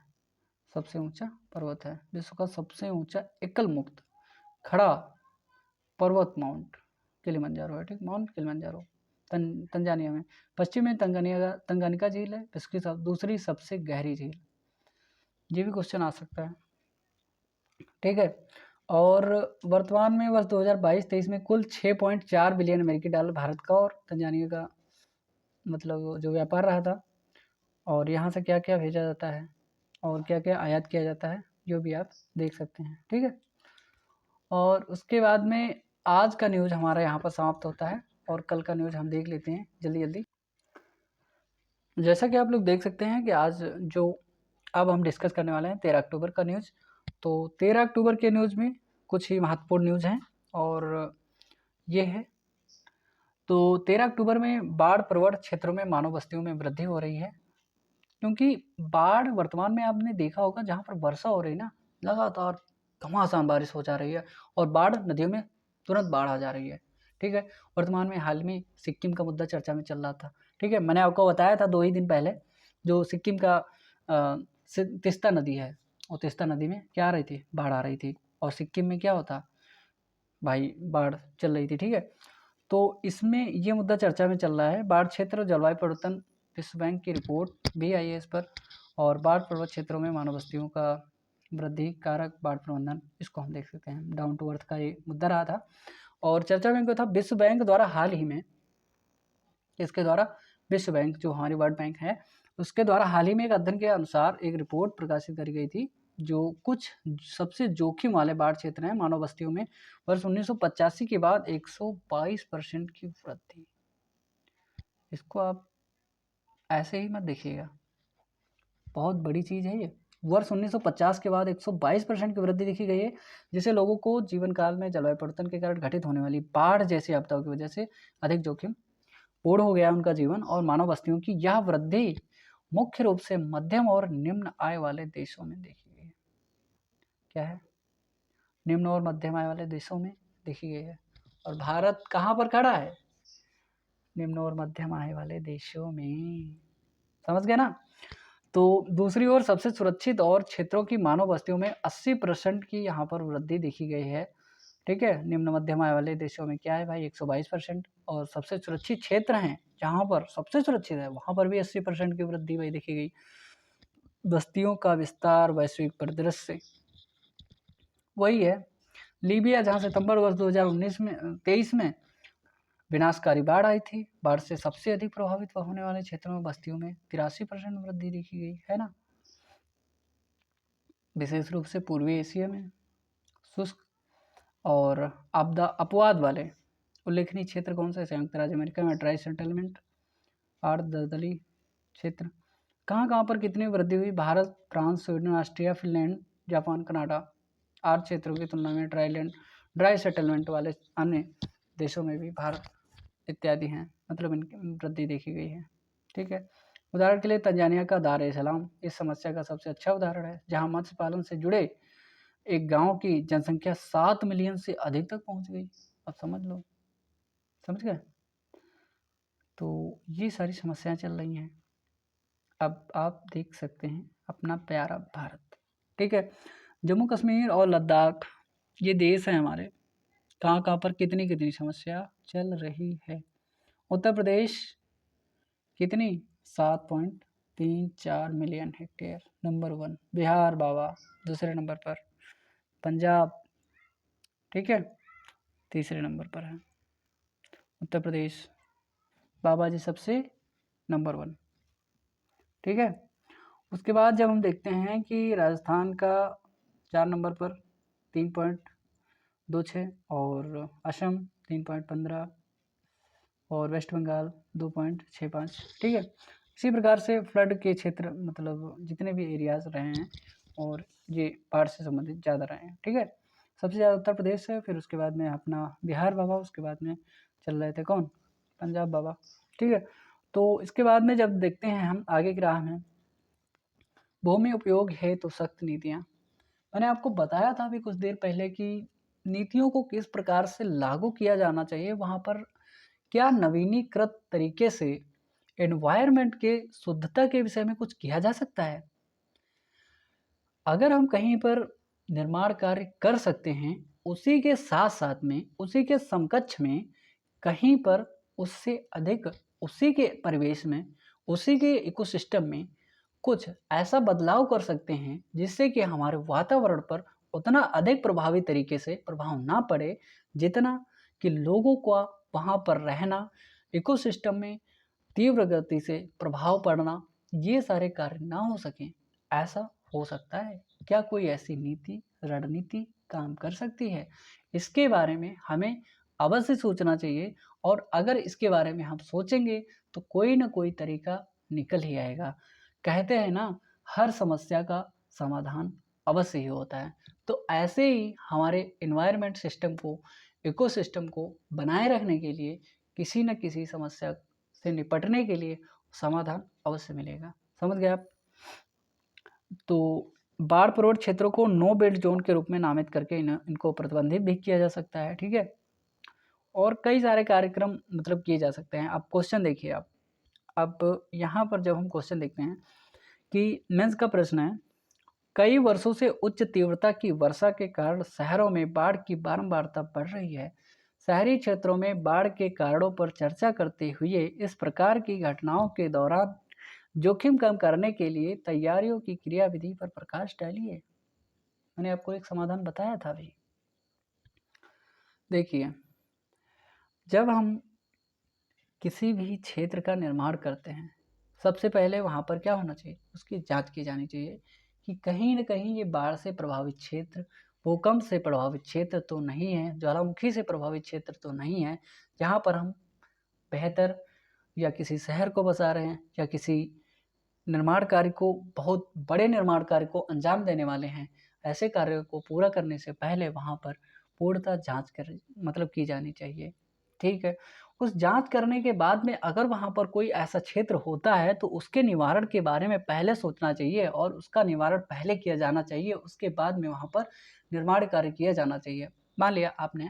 सबसे ऊंचा पर्वत है, विश्व का सबसे ऊंचा एकल मुक्त खड़ा पर्वत माउंट किलिमंजारो है, ठीक। माउंट किलिमंजारो तंजानिया में। पश्चिम में तंगानिका झील है, इसकी दूसरी सबसे गहरी झील। ये भी क्वेश्चन आ सकता है, ठीक है। और वर्तमान में वर्ष 2022-23 में कुल 6.4 बिलियन अमेरिकी डॉलर भारत का और तंजानिया का मतलब जो व्यापार रहा था। और यहाँ से क्या क्या भेजा जाता है और क्या क्या आयात किया जाता है, जो भी आप देख सकते हैं, ठीक है। और उसके बाद में आज का न्यूज़ हमारा यहाँ पर समाप्त होता है और कल का न्यूज़ हम देख लेते हैं जल्दी जल्दी। जैसा कि आप लोग देख सकते हैं कि आज जो अब हम डिस्कस करने वाले हैं 13 अक्टूबर का न्यूज़। तो 13 अक्टूबर के न्यूज़ में कुछ ही महत्वपूर्ण न्यूज़ हैं और ये है। तो 13 अक्टूबर में बाढ़ प्रवण क्षेत्रों में मानव बस्तियों में वृद्धि हो रही है, क्योंकि बाढ़ वर्तमान में आपने देखा होगा जहाँ पर वर्षा हो रही है ना, लगातार घमासान बारिश हो जा रही है और बाढ़ नदियों में तुरंत बाढ़ आ जा रही है, ठीक है। वर्तमान में हाल में सिक्किम का मुद्दा चर्चा में चल रहा था, ठीक है। मैंने आपको बताया था 2 ही दिन पहले जो सिक्किम का तिस्ता नदी है, और तिस्ता नदी में क्या आ रही थी? बाढ़ आ रही थी। और सिक्किम में क्या होता भाई? बाढ़ चल रही थी, ठीक है। तो इसमें ये मुद्दा चर्चा में चल रहा है, बाढ़ क्षेत्र जलवायु परिवर्तन विश्व बैंक की रिपोर्ट भी आई है इस पर। और बाढ़ प्रभावित क्षेत्रों में मानव बस्तियों का वृद्धि कारक बाढ़ प्रबंधन, इसको हम देख सकते हैं। डाउन टू अर्थ का ये मुद्दा रहा था और चर्चा में था विश्व बैंक द्वारा हाल ही में, इसके द्वारा विश्व बैंक जो हमारी वर्ल्ड बैंक है उसके द्वारा हाल ही में एक अध्ययन के अनुसार एक रिपोर्ट प्रकाशित करी गई थी जो कुछ सबसे जोखिम वाले बाढ़ क्षेत्र हैं मानव बस्तियों में वर्ष 1985 के बाद 122% की वृद्धि। इसको आप ऐसे ही मत देखिएगा, बहुत बड़ी चीज़ है ये। वर्ष 1950 के बाद 122% की वृद्धि देखी गई है, जिसे लोगों को जीवन काल में जलवायु परिवर्तन के कारण घटित होने वाली बाढ़ जैसी आपदाओं की वजह से अधिक जोखिम पूर्ण हो गया उनका जीवन। और मानव बस्तियों की यह वृद्धि मुख्य रूप से मध्यम और निम्न आय वाले देशों में देखी गई है। क्या है? निम्न और मध्यम आय वाले देशों में देखी गई है। और भारत कहाँ पर खड़ा है? निम्न और मध्यम आय वाले देशों में। समझ गए ना? तो दूसरी ओर सबसे सुरक्षित और क्षेत्रों की मानव बस्तियों में 80% की यहाँ पर वृद्धि देखी गई है, ठीक है। निम्न मध्यम आय वाले देशों में क्या है भाई? 122%। और सबसे सुरक्षित क्षेत्र हैं जहाँ पर सबसे सुरक्षित है वहाँ पर भी 80% की वृद्धि भाई देखी गई। बस्तियों का विस्तार वैश्विक परिदृश्य वही है। लीबिया जहाँ सितंबर वर्ष 2019 में 23 में विनाशकारी बाढ़ आई थी, बाढ़ से सबसे अधिक प्रभावित होने वाले क्षेत्रों में बस्तियों में 83% वृद्धि देखी गई है ना। विशेष रूप से पूर्वी एशिया में शुष्क और आपदा अपवाद वाले उल्लेखनीय क्षेत्र कौन से? संयुक्त राज्य अमेरिका में ड्राई सेटलमेंट आर्द्र दलदली क्षेत्र। कहाँ कहाँ पर कितनी वृद्धि हुई? Bharat, France, Sweden, Austria, Finland, Japan, Canada आर्द्र क्षेत्रों की तुलना में ड्राई सेटलमेंट वाले अन्य देशों में भी भारत इत्यादि हैं, मतलब इनकी वृद्धि देखी गई है, ठीक है। उदाहरण के लिए तंजानिया का दार ए सलाम इस समस्या का सबसे अच्छा उदाहरण है, जहाँ मत्स्य पालन से जुड़े एक गांव की जनसंख्या 7 मिलियन से अधिक तक पहुंच गई। अब समझ लो, समझ गए? तो ये सारी समस्याएं चल रही हैं। अब आप देख सकते हैं अपना प्यारा भारत, ठीक है। जम्मू कश्मीर और लद्दाख ये देश हैं हमारे, कहाँ कहाँ पर कितनी कितनी समस्या चल रही है। उत्तर प्रदेश कितनी? 7.34 मिलियन हेक्टेयर, नंबर 1। बिहार बाबा दूसरे नंबर पर। पंजाब, ठीक है, तीसरे नंबर पर है। उत्तर प्रदेश बाबा जी सबसे नंबर 1, ठीक है। उसके बाद जब हम देखते हैं कि राजस्थान का 4 नंबर पर 3.26 और असम 3.15 और वेस्ट बंगाल 2.65, ठीक है। इसी प्रकार से फ्लड के क्षेत्र मतलब जितने भी एरियाज रहे हैं और ये बाढ़ से संबंधित ज़्यादा रहे हैं, ठीक है। सबसे ज़्यादा उत्तर प्रदेश है, फिर उसके बाद में अपना बिहार बाबा, उसके बाद में चल रहे थे कौन? पंजाब बाबा, ठीक है। तो इसके बाद में जब देखते हैं हम आगे की राह में भूमि उपयोग हेतु सख्त नीतियाँ। मैंने आपको बताया था अभी कुछ देर पहले कि नीतियों को किस प्रकार से लागू किया जाना चाहिए, वहाँ पर क्या नवीनीकृत तरीके से एनवायरनमेंट के शुद्धता के विषय में कुछ किया जा सकता है? अगर हम कहीं पर निर्माण कार्य कर सकते हैं, उसी के साथ-साथ में, उसी के समकक्ष में कहीं पर उससे अधिक उसी के परिवेश में, उसी के इकोसिस्टम में कुछ ऐसा बदलाव कर सकते हैं, जिससे कि हमारे वातावरण पर उतना अधिक प्रभावी तरीके से प्रभाव ना पड़े, जितना कि लोगों का वहाँ पर रहना, इकोसिस्टम में तीव्र गति से प्रभाव पड़ना, ये सारे कार्य ना हो सकें, ऐसा हो सकता है? क्या कोई ऐसी नीति, रणनीति काम कर सकती है? इसके बारे में हमें अवश्य सोचना चाहिए और अगर इसके बारे में हम सोचेंगे, तो कोई न कोई तरीका निकल ही आएगा। कहते हैं ना, हर समस्या का समाधान अवश्य ही होता है। तो ऐसे ही हमारे एनवायरनमेंट सिस्टम को, इकोसिस्टम को बनाए रखने के लिए किसी न किसी समस्या से निपटने के लिए समाधान अवश्य मिलेगा। समझ गए आप? तो बाढ़ प्रवण क्षेत्रों को नो बिल्ड जोन के रूप में नामित करके इनको प्रतिबंधित भी किया जा सकता है, ठीक है? और कई सारे कार्यक्रम मतलब किए जा सकते हैं। अब क्वेश्चन देखिए आप। अब यहाँ पर जब हम क्वेश्चन देखते हैं कि मेंस का प्रश्न है, कई वर्षों से उच्च तीव्रता की वर्षा के कारण शहरों में बाढ़ की बारंबारता बढ़ रही है। शहरी क्षेत्रों में बाढ़ के कारणों पर चर्चा करते हुए इस प्रकार की घटनाओं के दौरान जोखिम कम करने के लिए तैयारियों की क्रियाविधि पर प्रकाश डालिए। मैंने आपको एक समाधान बताया था अभी। देखिए, जब हम किसी भी क्षेत्र का निर्माण करते हैं, सबसे पहले वहाँ पर क्या होना चाहिए, उसकी जांच की जानी चाहिए कि कहीं न कहीं ये बाढ़ से प्रभावित क्षेत्र, भूकंप से प्रभावित क्षेत्र तो नहीं है, ज्वालामुखी से प्रभावित क्षेत्र तो नहीं है, जहाँ पर हम बेहतर या किसी शहर को बसा रहे हैं या किसी निर्माण कार्य को, बहुत बड़े निर्माण कार्य को अंजाम देने वाले हैं। ऐसे कार्यों को पूरा करने से पहले वहाँ पर पूर्णतः जाँच कर मतलब की जानी चाहिए, ठीक है? उस जाँच करने के बाद में अगर वहाँ पर कोई ऐसा क्षेत्र होता है, तो उसके निवारण के बारे में पहले सोचना चाहिए और उसका निवारण पहले किया जाना चाहिए, उसके बाद में वहाँ पर निर्माण कार्य किया जाना चाहिए। मान लिया आपने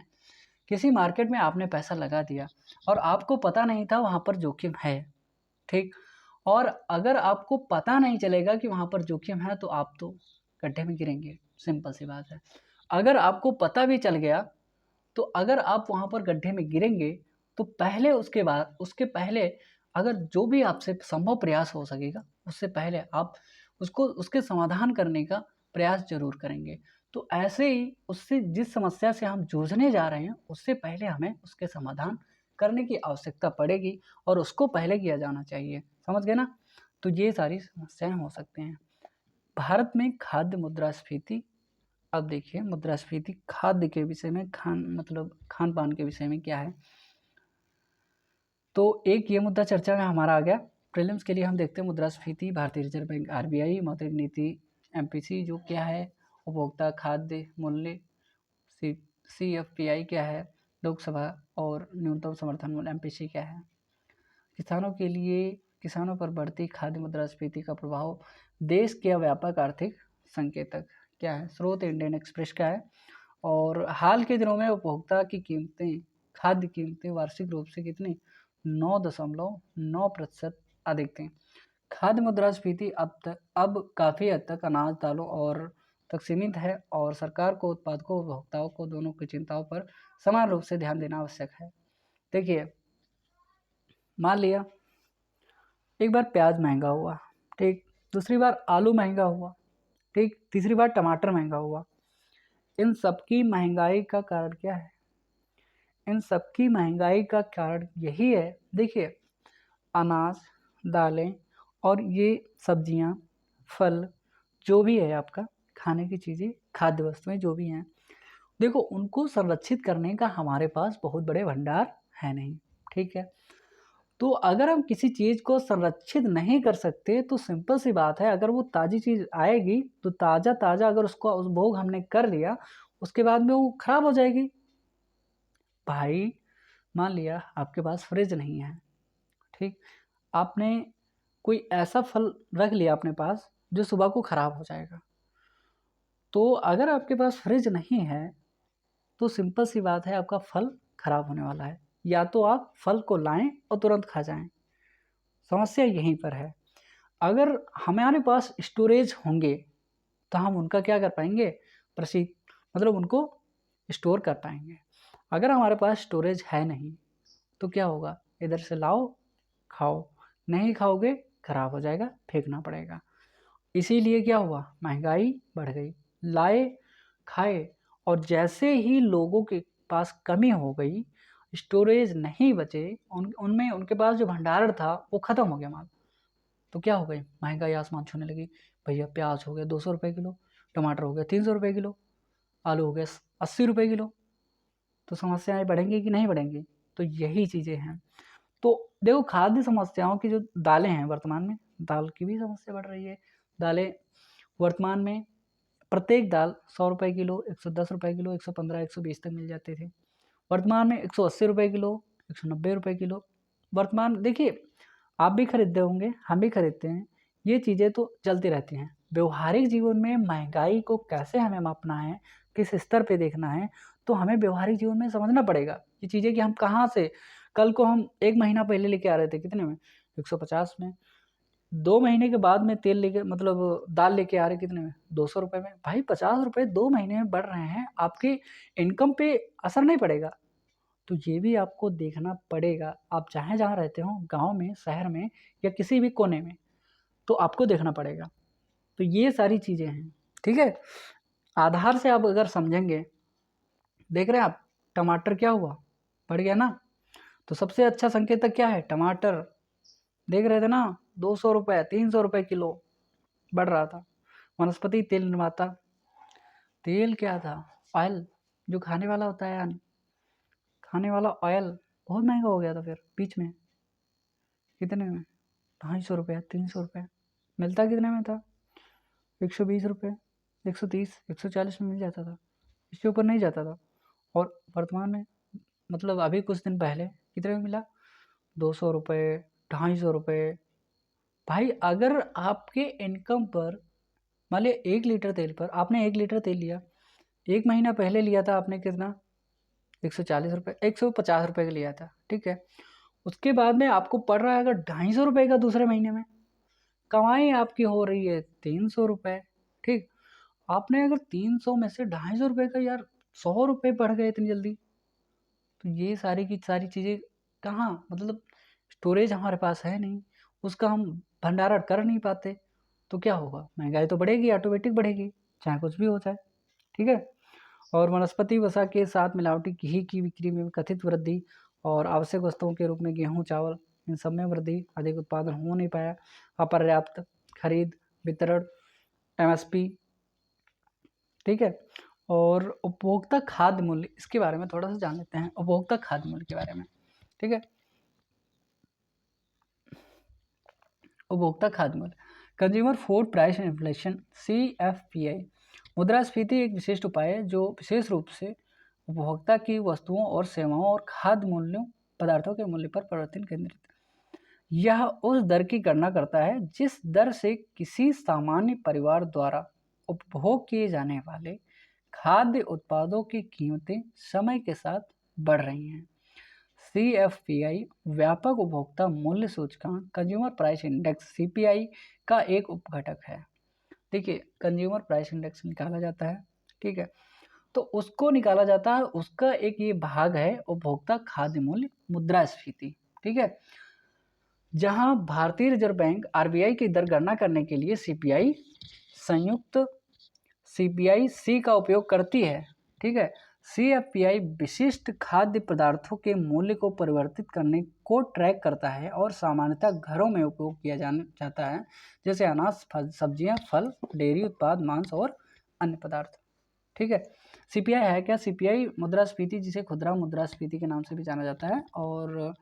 किसी मार्केट में आपने पैसा लगा दिया और आपको पता नहीं था वहाँ पर जोखिम है, ठीक? और अगर आपको पता नहीं चलेगा कि वहाँ पर जोखिम है, तो आप तो गड्ढे में गिरेंगे, सिंपल सी बात है। अगर आपको पता भी चल गया, तो अगर आप वहाँ पर गड्ढे में गिरेंगे, तो पहले उसके पहले अगर जो भी आपसे संभव प्रयास हो सकेगा, उससे पहले आप उसके समाधान करने का प्रयास ज़रूर करेंगे। तो ऐसे ही उससे जिस समस्या से हम जूझने जा रहे हैं, उससे पहले हमें उसके समाधान करने की आवश्यकता पड़ेगी और उसको पहले किया जाना चाहिए। समझ गए ना? तो ये सारी समस्याएँ हो सकते हैं। भारत में खाद्य मुद्रास्फीति। अब देखिए, मुद्रास्फीति खाद्य के विषय में, खान-पान के विषय में क्या है? तो एक ये मुद्दा चर्चा में हमारा आ गया। प्रीलिम्स के लिए हम देखते हैं मुद्रास्फीति, भारतीय रिजर्व बैंक आरबीआई, मौद्रिक नीति एमपीसी जो क्या है, उपभोक्ता खाद्य मूल्य सी सीएफपीआई क्या है, लोकसभा और न्यूनतम समर्थन मूल्य एमपीसी क्या है। किसानों के लिए, किसानों पर बढ़ती खाद्य मुद्रास्फीति का प्रभाव, देश के व्यापक आर्थिक संकेतक क्या है, स्रोत इंडियन एक्सप्रेस का है। और हाल के दिनों में उपभोक्ता की कीमतें, खाद्य कीमतें वार्षिक रूप से कितनी 9.9% अधिक थी। खाद्य मुद्रास्फीति अब काफ़ी हद तक अनाज, दालों और तक सीमित है और सरकार को उत्पादकों और उपभोक्ताओं को दोनों की चिंताओं पर समान रूप से ध्यान देना आवश्यक है। देखिए, मान लिया एक बार प्याज महंगा हुआ, ठीक, दूसरी बार आलू महंगा हुआ, ठीक, तीसरी बार टमाटर महंगा हुआ। इन सबकी महंगाई का कारण क्या है? इन सबकी महंगाई का कारण यही है, देखिए, अनाज, दालें और ये सब्जियां, फल, जो भी है आपका खाने की चीज़ें, खाद्य वस्तुएं जो भी हैं, देखो उनको संरक्षित करने का हमारे पास बहुत बड़े भंडार है नहीं, ठीक है? तो अगर हम किसी चीज़ को संरक्षित नहीं कर सकते, तो सिंपल सी बात है, अगर वो ताज़ी चीज़ आएगी, तो ताज़ा-ताज़ा अगर उसको उपभोग हमने कर लिया, उसके बाद में वो खराब हो जाएगी। भाई, मान लिया आपके पास फ्रिज नहीं है, ठीक? आपने कोई ऐसा फल रख लिया अपने पास, जो सुबह को ख़राब हो जाएगा। तो अगर आपके पास फ्रिज नहीं है, तो सिंपल सी बात है, आपका फल खराब होने वाला है। या तो आप फल को लाएँ और तुरंत खा जाएँ, समस्या यहीं पर है। अगर हमारे पास स्टोरेज होंगे, तो हम उनका क्या कर पाएँगे, प्रसि मतलब उनको स्टोर कर पाएँगे। अगर हमारे पास स्टोरेज है नहीं, तो क्या होगा, इधर से लाओ, खाओ, नहीं खाओगे खराब हो जाएगा, फेंकना पड़ेगा। इसीलिए क्या हुआ, महँगाई बढ़ गई, लाए, खाए, और जैसे ही लोगों के पास कमी हो गई, स्टोरेज नहीं बचे, उनमें उनके पास जो भंडारण था वो ख़त्म हो गया माल। तो क्या हो गई, महँगाई आसमान छूने लगी। भैया प्याज हो गया 200 रुपये किलो, टमाटर हो गया 300 रुपये किलो, आलू हो गया 80 रुपये किलो। तो समस्याएँ बढ़ेंगी कि नहीं बढ़ेंगी? तो यही चीज़ें हैं। तो देखो, खाद्य समस्याओं की जो दालें हैं वर्तमान में, दाल की भी समस्या बढ़ रही है। दालें वर्तमान में प्रत्येक दाल 100 रुपए किलो, 110 रुपए किलो, 115, 120 तक मिल जाती थी। वर्तमान में 180 रुपए किलो, 190 रुपए किलो। वर्तमान देखिए, आप भी खरीदते होंगे, हम भी खरीदते हैं। ये चीज़ें तो चलती रहती हैं। व्यवहारिक जीवन में महँगाई को कैसे हमें मापना है, किस स्तर पे देखना है, तो हमें व्यवहारिक जीवन में समझना पड़ेगा ये चीज़ें कि हम कहाँ से, कल को हम 1 महीना पहले लेके आ रहे थे कितने में? 150 में। 2 महीने के बाद में तेल लेके मतलब दाल लेके आ रहे कितने में? 200 रुपए में। भाई 50 रुपए 2 महीने में बढ़ रहे हैं, आपके इनकम पे असर नहीं पड़ेगा। तो ये भी आपको देखना पड़ेगा। आप चाहे जहाँ रहते हो, गाँव में, शहर में या किसी भी कोने में, तो आपको देखना पड़ेगा। तो ये सारी चीज़ें हैं, ठीक है? आधार से आप अगर समझेंगे, देख रहे हैं आप, टमाटर क्या हुआ? बढ़ गया ना? तो सबसे अच्छा संकेतक क्या है? टमाटर। देख रहे थे ना? 200 रुपए, 300 रुपए किलो बढ़ रहा था। वनस्पति तेल निर्माता, तेल क्या था? ऑयल, जो खाने वाला होता है यानी, खाने वाला ऑयल बहुत महँगा हो गया था फिर बीच में। कितने में? 250 रुपए, 300 रुपए। मिलता कितने में था? 120 रुपए, 130, 140 में मिल जाता था। इससे ऊपर नहीं जाता था। और वर्तमान में मतलब अभी कुछ दिन पहले कितने में मिला? 200 रुपए, 250 रुपए। भाई अगर आपके इनकम पर, मान लिया 1 लीटर तेल पर, आपने 1 लीटर तेल लिया, 1 महीना पहले लिया था आपने कितना? 140 रुपए, 150 रुपए का लिया था, ठीक है? उसके बाद में आपको पड़ रहा है अगर 250 रुपए का दूसरे महीने में, कमाई आपकी हो रही है 300 रुपए, ठीक? आपने अगर 300 में से 250 रुपए का यार 100 रुपए बढ़ गए इतनी जल्दी, तो ये सारी की सारी चीज़ें कहाँ, मतलब स्टोरेज हमारे पास है नहीं, उसका हम भंडारण कर नहीं पाते, तो क्या होगा? महँगाई तो बढ़ेगी, ऑटोमेटिक बढ़ेगी, चाहे कुछ भी हो जाए, ठीक है? और वनस्पति वसा के साथ मिलावटी घी की बिक्री में कथित वृद्धि और आवश्यक वस्तुओं के रूप में गेहूँ, चावल, इन सब में वृद्धि, अधिक उत्पादन हो नहीं पाया, अपर्याप्त खरीद, वितरण, एमएसपी, ठीक है? और उपभोक्ता खाद्य मूल्य, इसके बारे में थोड़ा सा जान लेते हैं, उपभोक्ता खाद्य मूल्य के बारे में, ठीक है? उपभोक्ता खाद्य मूल्य, consumer food price inflation, CFPI। मुद्रास्फीति एक विशिष्ट उपाय है जो विशेष रूप से उपभोक्ता की वस्तुओं और सेवाओं और खाद्य मूल्यों, पदार्थों के मूल्य पर परिवर्तन केंद्रित है। यह उस दर की गणना करता है जिस दर से किसी सामान्य परिवार द्वारा उपभोग किए जाने वाले खाद्य उत्पादों की कीमतें समय के साथ बढ़ रही हैं। CFPI व्यापक उपभोक्ता मूल्य सूचकांक, कंज्यूमर प्राइस इंडेक्स CPI का एक उपघटक है। देखिए, कंज्यूमर प्राइस इंडेक्स निकाला जाता है, ठीक है? तो उसको निकाला जाता है, उसका एक ये भाग है उपभोक्ता खाद्य मूल्य मुद्रास्फीति, ठीक है? जहां भारतीय रिजर्व बैंक RBI की दर गणना करने के लिए CPI संयुक्त CPI-C का उपयोग करती है, ठीक है? CFPI विशिष्ट खाद्य पदार्थों के मूल्य को परिवर्तित करने को ट्रैक करता है और सामान्यतः घरों में उपयोग किया जाता है, जैसे अनाज, सब्जियां, फल, डेयरी उत्पाद, मांस और अन्य पदार्थ, ठीक है? CPI है क्या? CPI मुद्रास्फीति, जिसे खुदरा मुद्रास्फीति के नाम से भी जाना जाता है और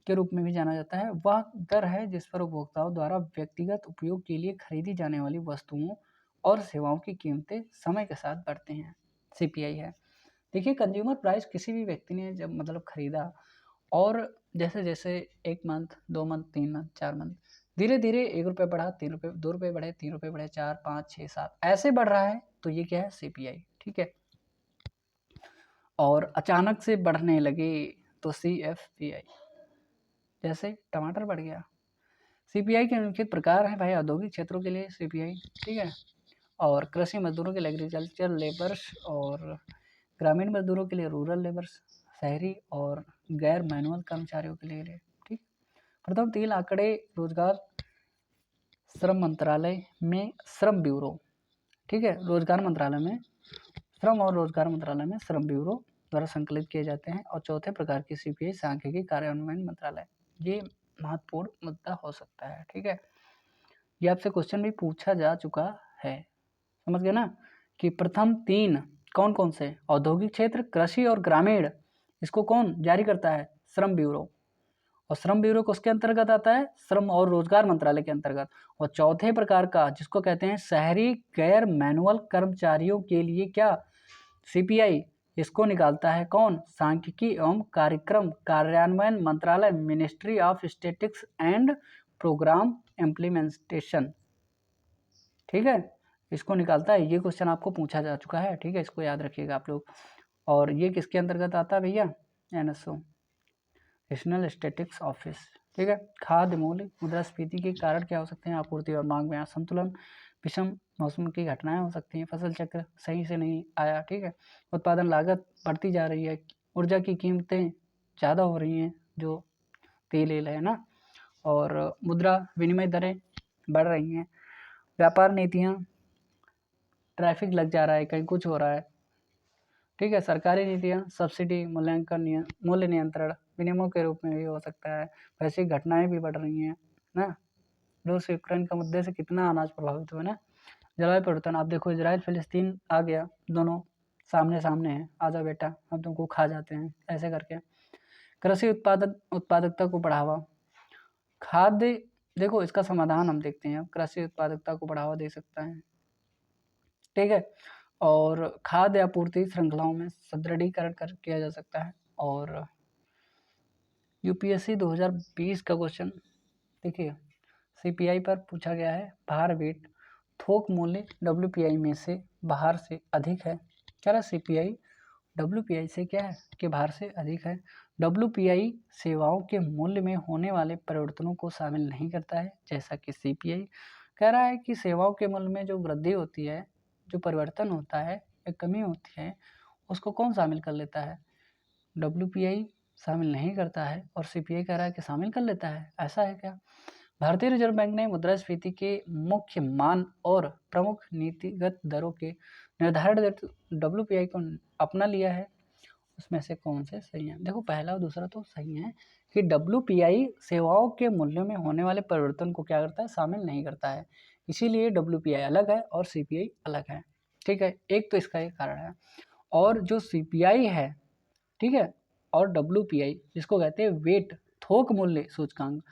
के रूप में भी जाना जाता है, वह दर है जिस पर उपभोक्ताओं द्वारा व्यक्तिगत उपयोग के लिए खरीदी जाने वाली वस्तुओं और सेवाओं की कीमतें समय के साथ बढ़ती हैं। CPI है। देखिए, कंज्यूमर प्राइस किसी भी व्यक्ति ने जब मतलब खरीदा, और जैसे जैसे 1 मंथ, 2 मंथ, 3 मंथ, 4 मंथ धीरे धीरे 1 रुपये बढ़ा, 3 रुपये, 2 रुपये बढ़े, 3 रुपये बढ़े, 4, 5, 6, 7 ऐसे बढ़ रहा है, तो ये क्या है? CPI, ठीक है। और अचानक से बढ़ने लगे तो CFPI, जैसे टमाटर बढ़ गया। CPI के निम्नलिखित प्रकार हैं भाई, औद्योगिक क्षेत्रों के लिए CPI, ठीक है, और कृषि मजदूरों के लिए एग्रीकल्चर लेबर्स, और ग्रामीण मजदूरों के लिए रूरल लेबर्स, शहरी और गैर मैनुअल कर्मचारियों के लिए, ठीक। प्रथम 3 आंकड़े रोजगार श्रम मंत्रालय में श्रम ब्यूरो, ठीक है, रोजगार मंत्रालय में श्रम और रोजगार मंत्रालय में श्रम ब्यूरो द्वारा संकलित किए जाते हैं। और चौथे प्रकार की CPI सांख्यिकी कार्यान्वयन मंत्रालय, ये महत्वपूर्ण मुद्दा हो सकता है, ठीक है। ये आपसे क्वेश्चन भी पूछा जा चुका है, समझ गए ना, कि प्रथम 3 कौन कौन से? औद्योगिक क्षेत्र, कृषि और ग्रामीण, इसको कौन जारी करता है? श्रम ब्यूरो। और श्रम ब्यूरो को उसके अंतर्गत आता है, श्रम और रोजगार मंत्रालय के अंतर्गत। और चौथे प्रकार का, जिसको कहते हैं शहरी गैर मैनुअल कर्मचारियों के लिए क्या? CPI, इसको निकालता है कौन? सांख्यिकी एवं कार्यक्रम कार्यान्वयन मंत्रालय, ministry of statistics and programme implementation, ठीक है, इसको निकालता है। ये क्वेश्चन आपको पूछा जा चुका है, ठीक है, इसको याद रखिएगा आप लोग। और ये किसके अंतर्गत आता है भैया? NSO, नेशनल स्टैटिस्टिक्स ऑफिस, ठीक है। खाद्य मूल्य मुद्रास्फीति के कारण क्या हो सकते हैं? आपूर्ति और मांग में असंतुलन, विषम मौसम की घटनाएं हो सकती हैं, फसल चक्र सही से नहीं आया, ठीक है, उत्पादन लागत बढ़ती जा रही है, ऊर्जा की कीमतें ज़्यादा हो रही हैं, जो तेल है ना, और मुद्रा विनिमय दरें बढ़ रही हैं, व्यापार नीतियाँ, ट्रैफिक लग जा रहा है, कहीं कुछ हो रहा है, ठीक है, सरकारी नीतियाँ, सब्सिडी, मूल्यांकन, मूल्य नियंत्रण विनियमों के रूप में भी हो सकता है, वैश्विक घटनाएं भी बढ़ रही हैं ना, रूस यूक्रेन के मुद्दे से कितना अनाज प्रभावित हुआ ना, जलवायु परिवर्तन, आप देखो इजराइल फिलिस्तीन आ गया, दोनों सामने सामने हैं, आजा बेटा हम तुमको खा जाते हैं, ऐसे करके। कृषि उत्पादकता को बढ़ावा, खाद्य, देखो इसका समाधान हम देखते हैं, कृषि उत्पादकता को बढ़ावा दे सकता है, ठीक है, और खाद्य आपूर्ति श्रृंखलाओं में सुदृढ़ीकरण किया जा सकता है। और UPSC 2020 का क्वेश्चन देखिए, CPI पर पूछा गया है, भार वेट थोक मूल्य WPI में से भार से अधिक है, कह रहा CPI WPI से क्या है कि भार से अधिक है। WPI सेवाओं के मूल्य में होने वाले परिवर्तनों को शामिल नहीं करता है, जैसा कि CPI कह रहा है कि सेवाओं के मूल्य में जो वृद्धि होती है, जो परिवर्तन होता है या कमी होती है, उसको कौन शामिल कर लेता है? WPI शामिल नहीं करता है, और CPI कह रहा है कि शामिल कर लेता है, ऐसा है क्या? भारतीय रिजर्व बैंक ने मुद्रास्फीति के मुख्य मान और प्रमुख नीतिगत दरों के निर्धारण WPI को अपना लिया है, उसमें से कौन से सही है? देखो पहला और दूसरा तो सही है कि WPI सेवाओं के मूल्यों में होने वाले परिवर्तन को क्या करता है? शामिल नहीं करता है, इसीलिए WPI अलग है और CPI अलग है, ठीक है, एक तो इसका एक कारण है। और जो CPI है, ठीक है, और WPI जिसको कहते हैं वेट थोक मूल्य सूचकांक,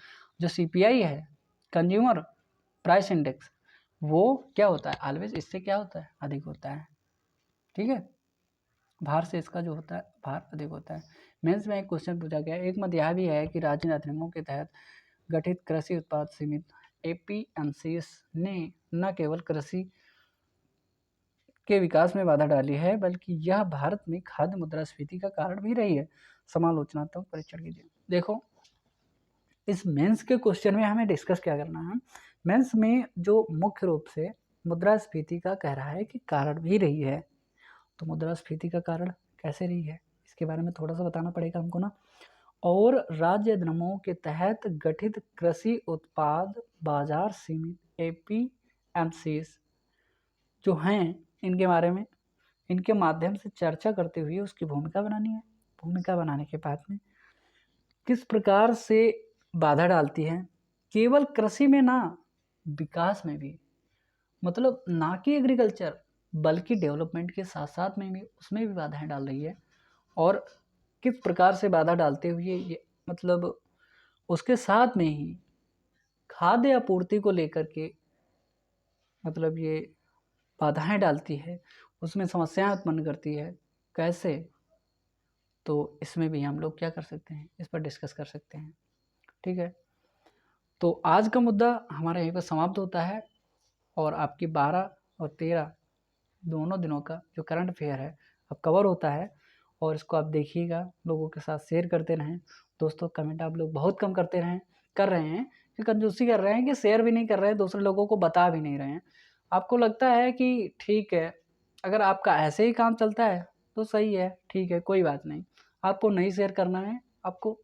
जो CPI है कंज्यूमर प्राइस इंडेक्स, वो क्या होता है? ऑलवेज इससे क्या होता है? अधिक होता है, ठीक है, भार से इसका जो होता है भार अधिक होता है। मेंस में एक क्वेश्चन पूछा गया, एक मत यह भी है कि राज्य अधिनियमों के तहत गठित कृषि उत्पाद समिति APMCs ने न केवल कृषि के विकास में बाधा डाली है, बल्कि यह भारत में खाद्य मुद्रास्फीति का कारण भी रही है। समालोचनात्मक परीक्षण कीजिए। देखो इस मेंस के क्वेश्चन में हमें डिस्कस क्या करना है, मेंस में जो मुख्य रूप से मुद्रास्फीति का कह रहा है कि कारण भी रही है, तो मुद्रास्फीति का कारण कैसे रही है, इसके बारे में थोड़ा सा बताना पड़ेगा हमको ना। और राज्य अधिनियमों के तहत गठित कृषि उत्पाद बाजार समिति APMCs जो हैं, इनके बारे में, इनके माध्यम से चर्चा करते हुए उसकी भूमिका बनानी है। भूमिका बनाने के बाद में किस प्रकार से बाधा डालती है, केवल कृषि में ना, विकास में भी, मतलब ना कि एग्रीकल्चर बल्कि डेवलपमेंट के साथ साथ में भी उसमें भी बाधाएं डाल रही है। और किस प्रकार से बाधा डालते हुए ये, मतलब उसके साथ में ही खाद्य आपूर्ति को लेकर के, मतलब ये बाधाएं डालती है, उसमें समस्याएं उत्पन्न करती है, कैसे? तो इसमें भी हम लोग क्या कर सकते हैं, इस पर डिस्कस कर सकते हैं, ठीक है। तो आज का मुद्दा हमारा यहीं पर समाप्त होता है और आपकी 12 और 13 दोनों दिनों का जो करंट अफेयर है अब कवर होता है और इसको आप देखिएगा, लोगों के साथ शेयर करते रहें। दोस्तों कमेंट आप लोग बहुत कम कर रहे हैं कि कंजूसी कर रहे हैं कि शेयर भी नहीं कर रहे हैं, दूसरे लोगों को बता भी नहीं रहे हैं। आपको लगता है कि ठीक है, अगर आपका ऐसे ही काम चलता है तो सही है, ठीक है, कोई बात नहीं। आपको नहीं शेयर करना है, आपको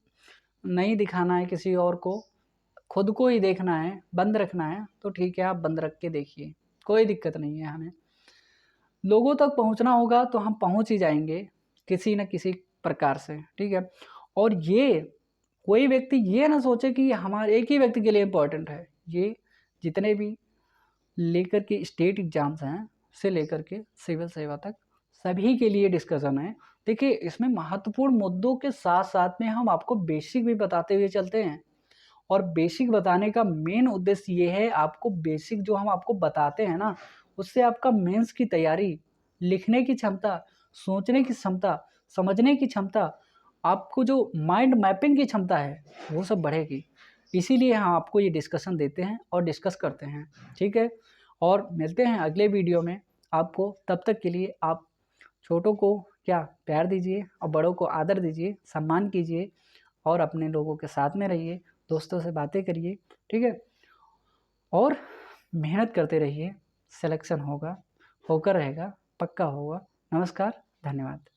नहीं दिखाना है किसी और को, खुद को ही देखना है, बंद रखना है, तो ठीक है, आप बंद रख के देखिए, कोई दिक्कत नहीं है। हमें लोगों तक पहुंचना होगा तो हम पहुंच ही जाएंगे किसी न किसी प्रकार से, ठीक है। और ये कोई व्यक्ति ये ना सोचे कि हमारे एक ही व्यक्ति के लिए इम्पोर्टेंट है। ये जितने भी लेकर के स्टेट एग्जाम्स हैं से लेकर के सिविल सेवा तक सभी के लिए डिस्कशन है। देखिए, इसमें महत्वपूर्ण मुद्दों के साथ साथ में हम आपको बेसिक भी बताते हुए चलते हैं। और बेसिक बताने का मेन उद्देश्य ये है, आपको बेसिक जो हम आपको बताते हैं ना, उससे आपका मेंस की तैयारी, लिखने की क्षमता, सोचने की क्षमता, समझने की क्षमता, आपको जो माइंड मैपिंग की क्षमता है वो सब बढ़ेगी। इसीलिए हम आपको ये डिस्कशन देते हैं और डिस्कस करते हैं, ठीक है। और मिलते हैं अगले वीडियो में। आपको तब तक के लिए आप छोटों को क्या प्यार दीजिए और बड़ों को आदर दीजिए, सम्मान कीजिए और अपने लोगों के साथ में रहिए, दोस्तों से बातें करिए, ठीक है। और मेहनत करते रहिए, सिलेक्शन होगा, होकर रहेगा, पक्का होगा। नमस्कार, धन्यवाद।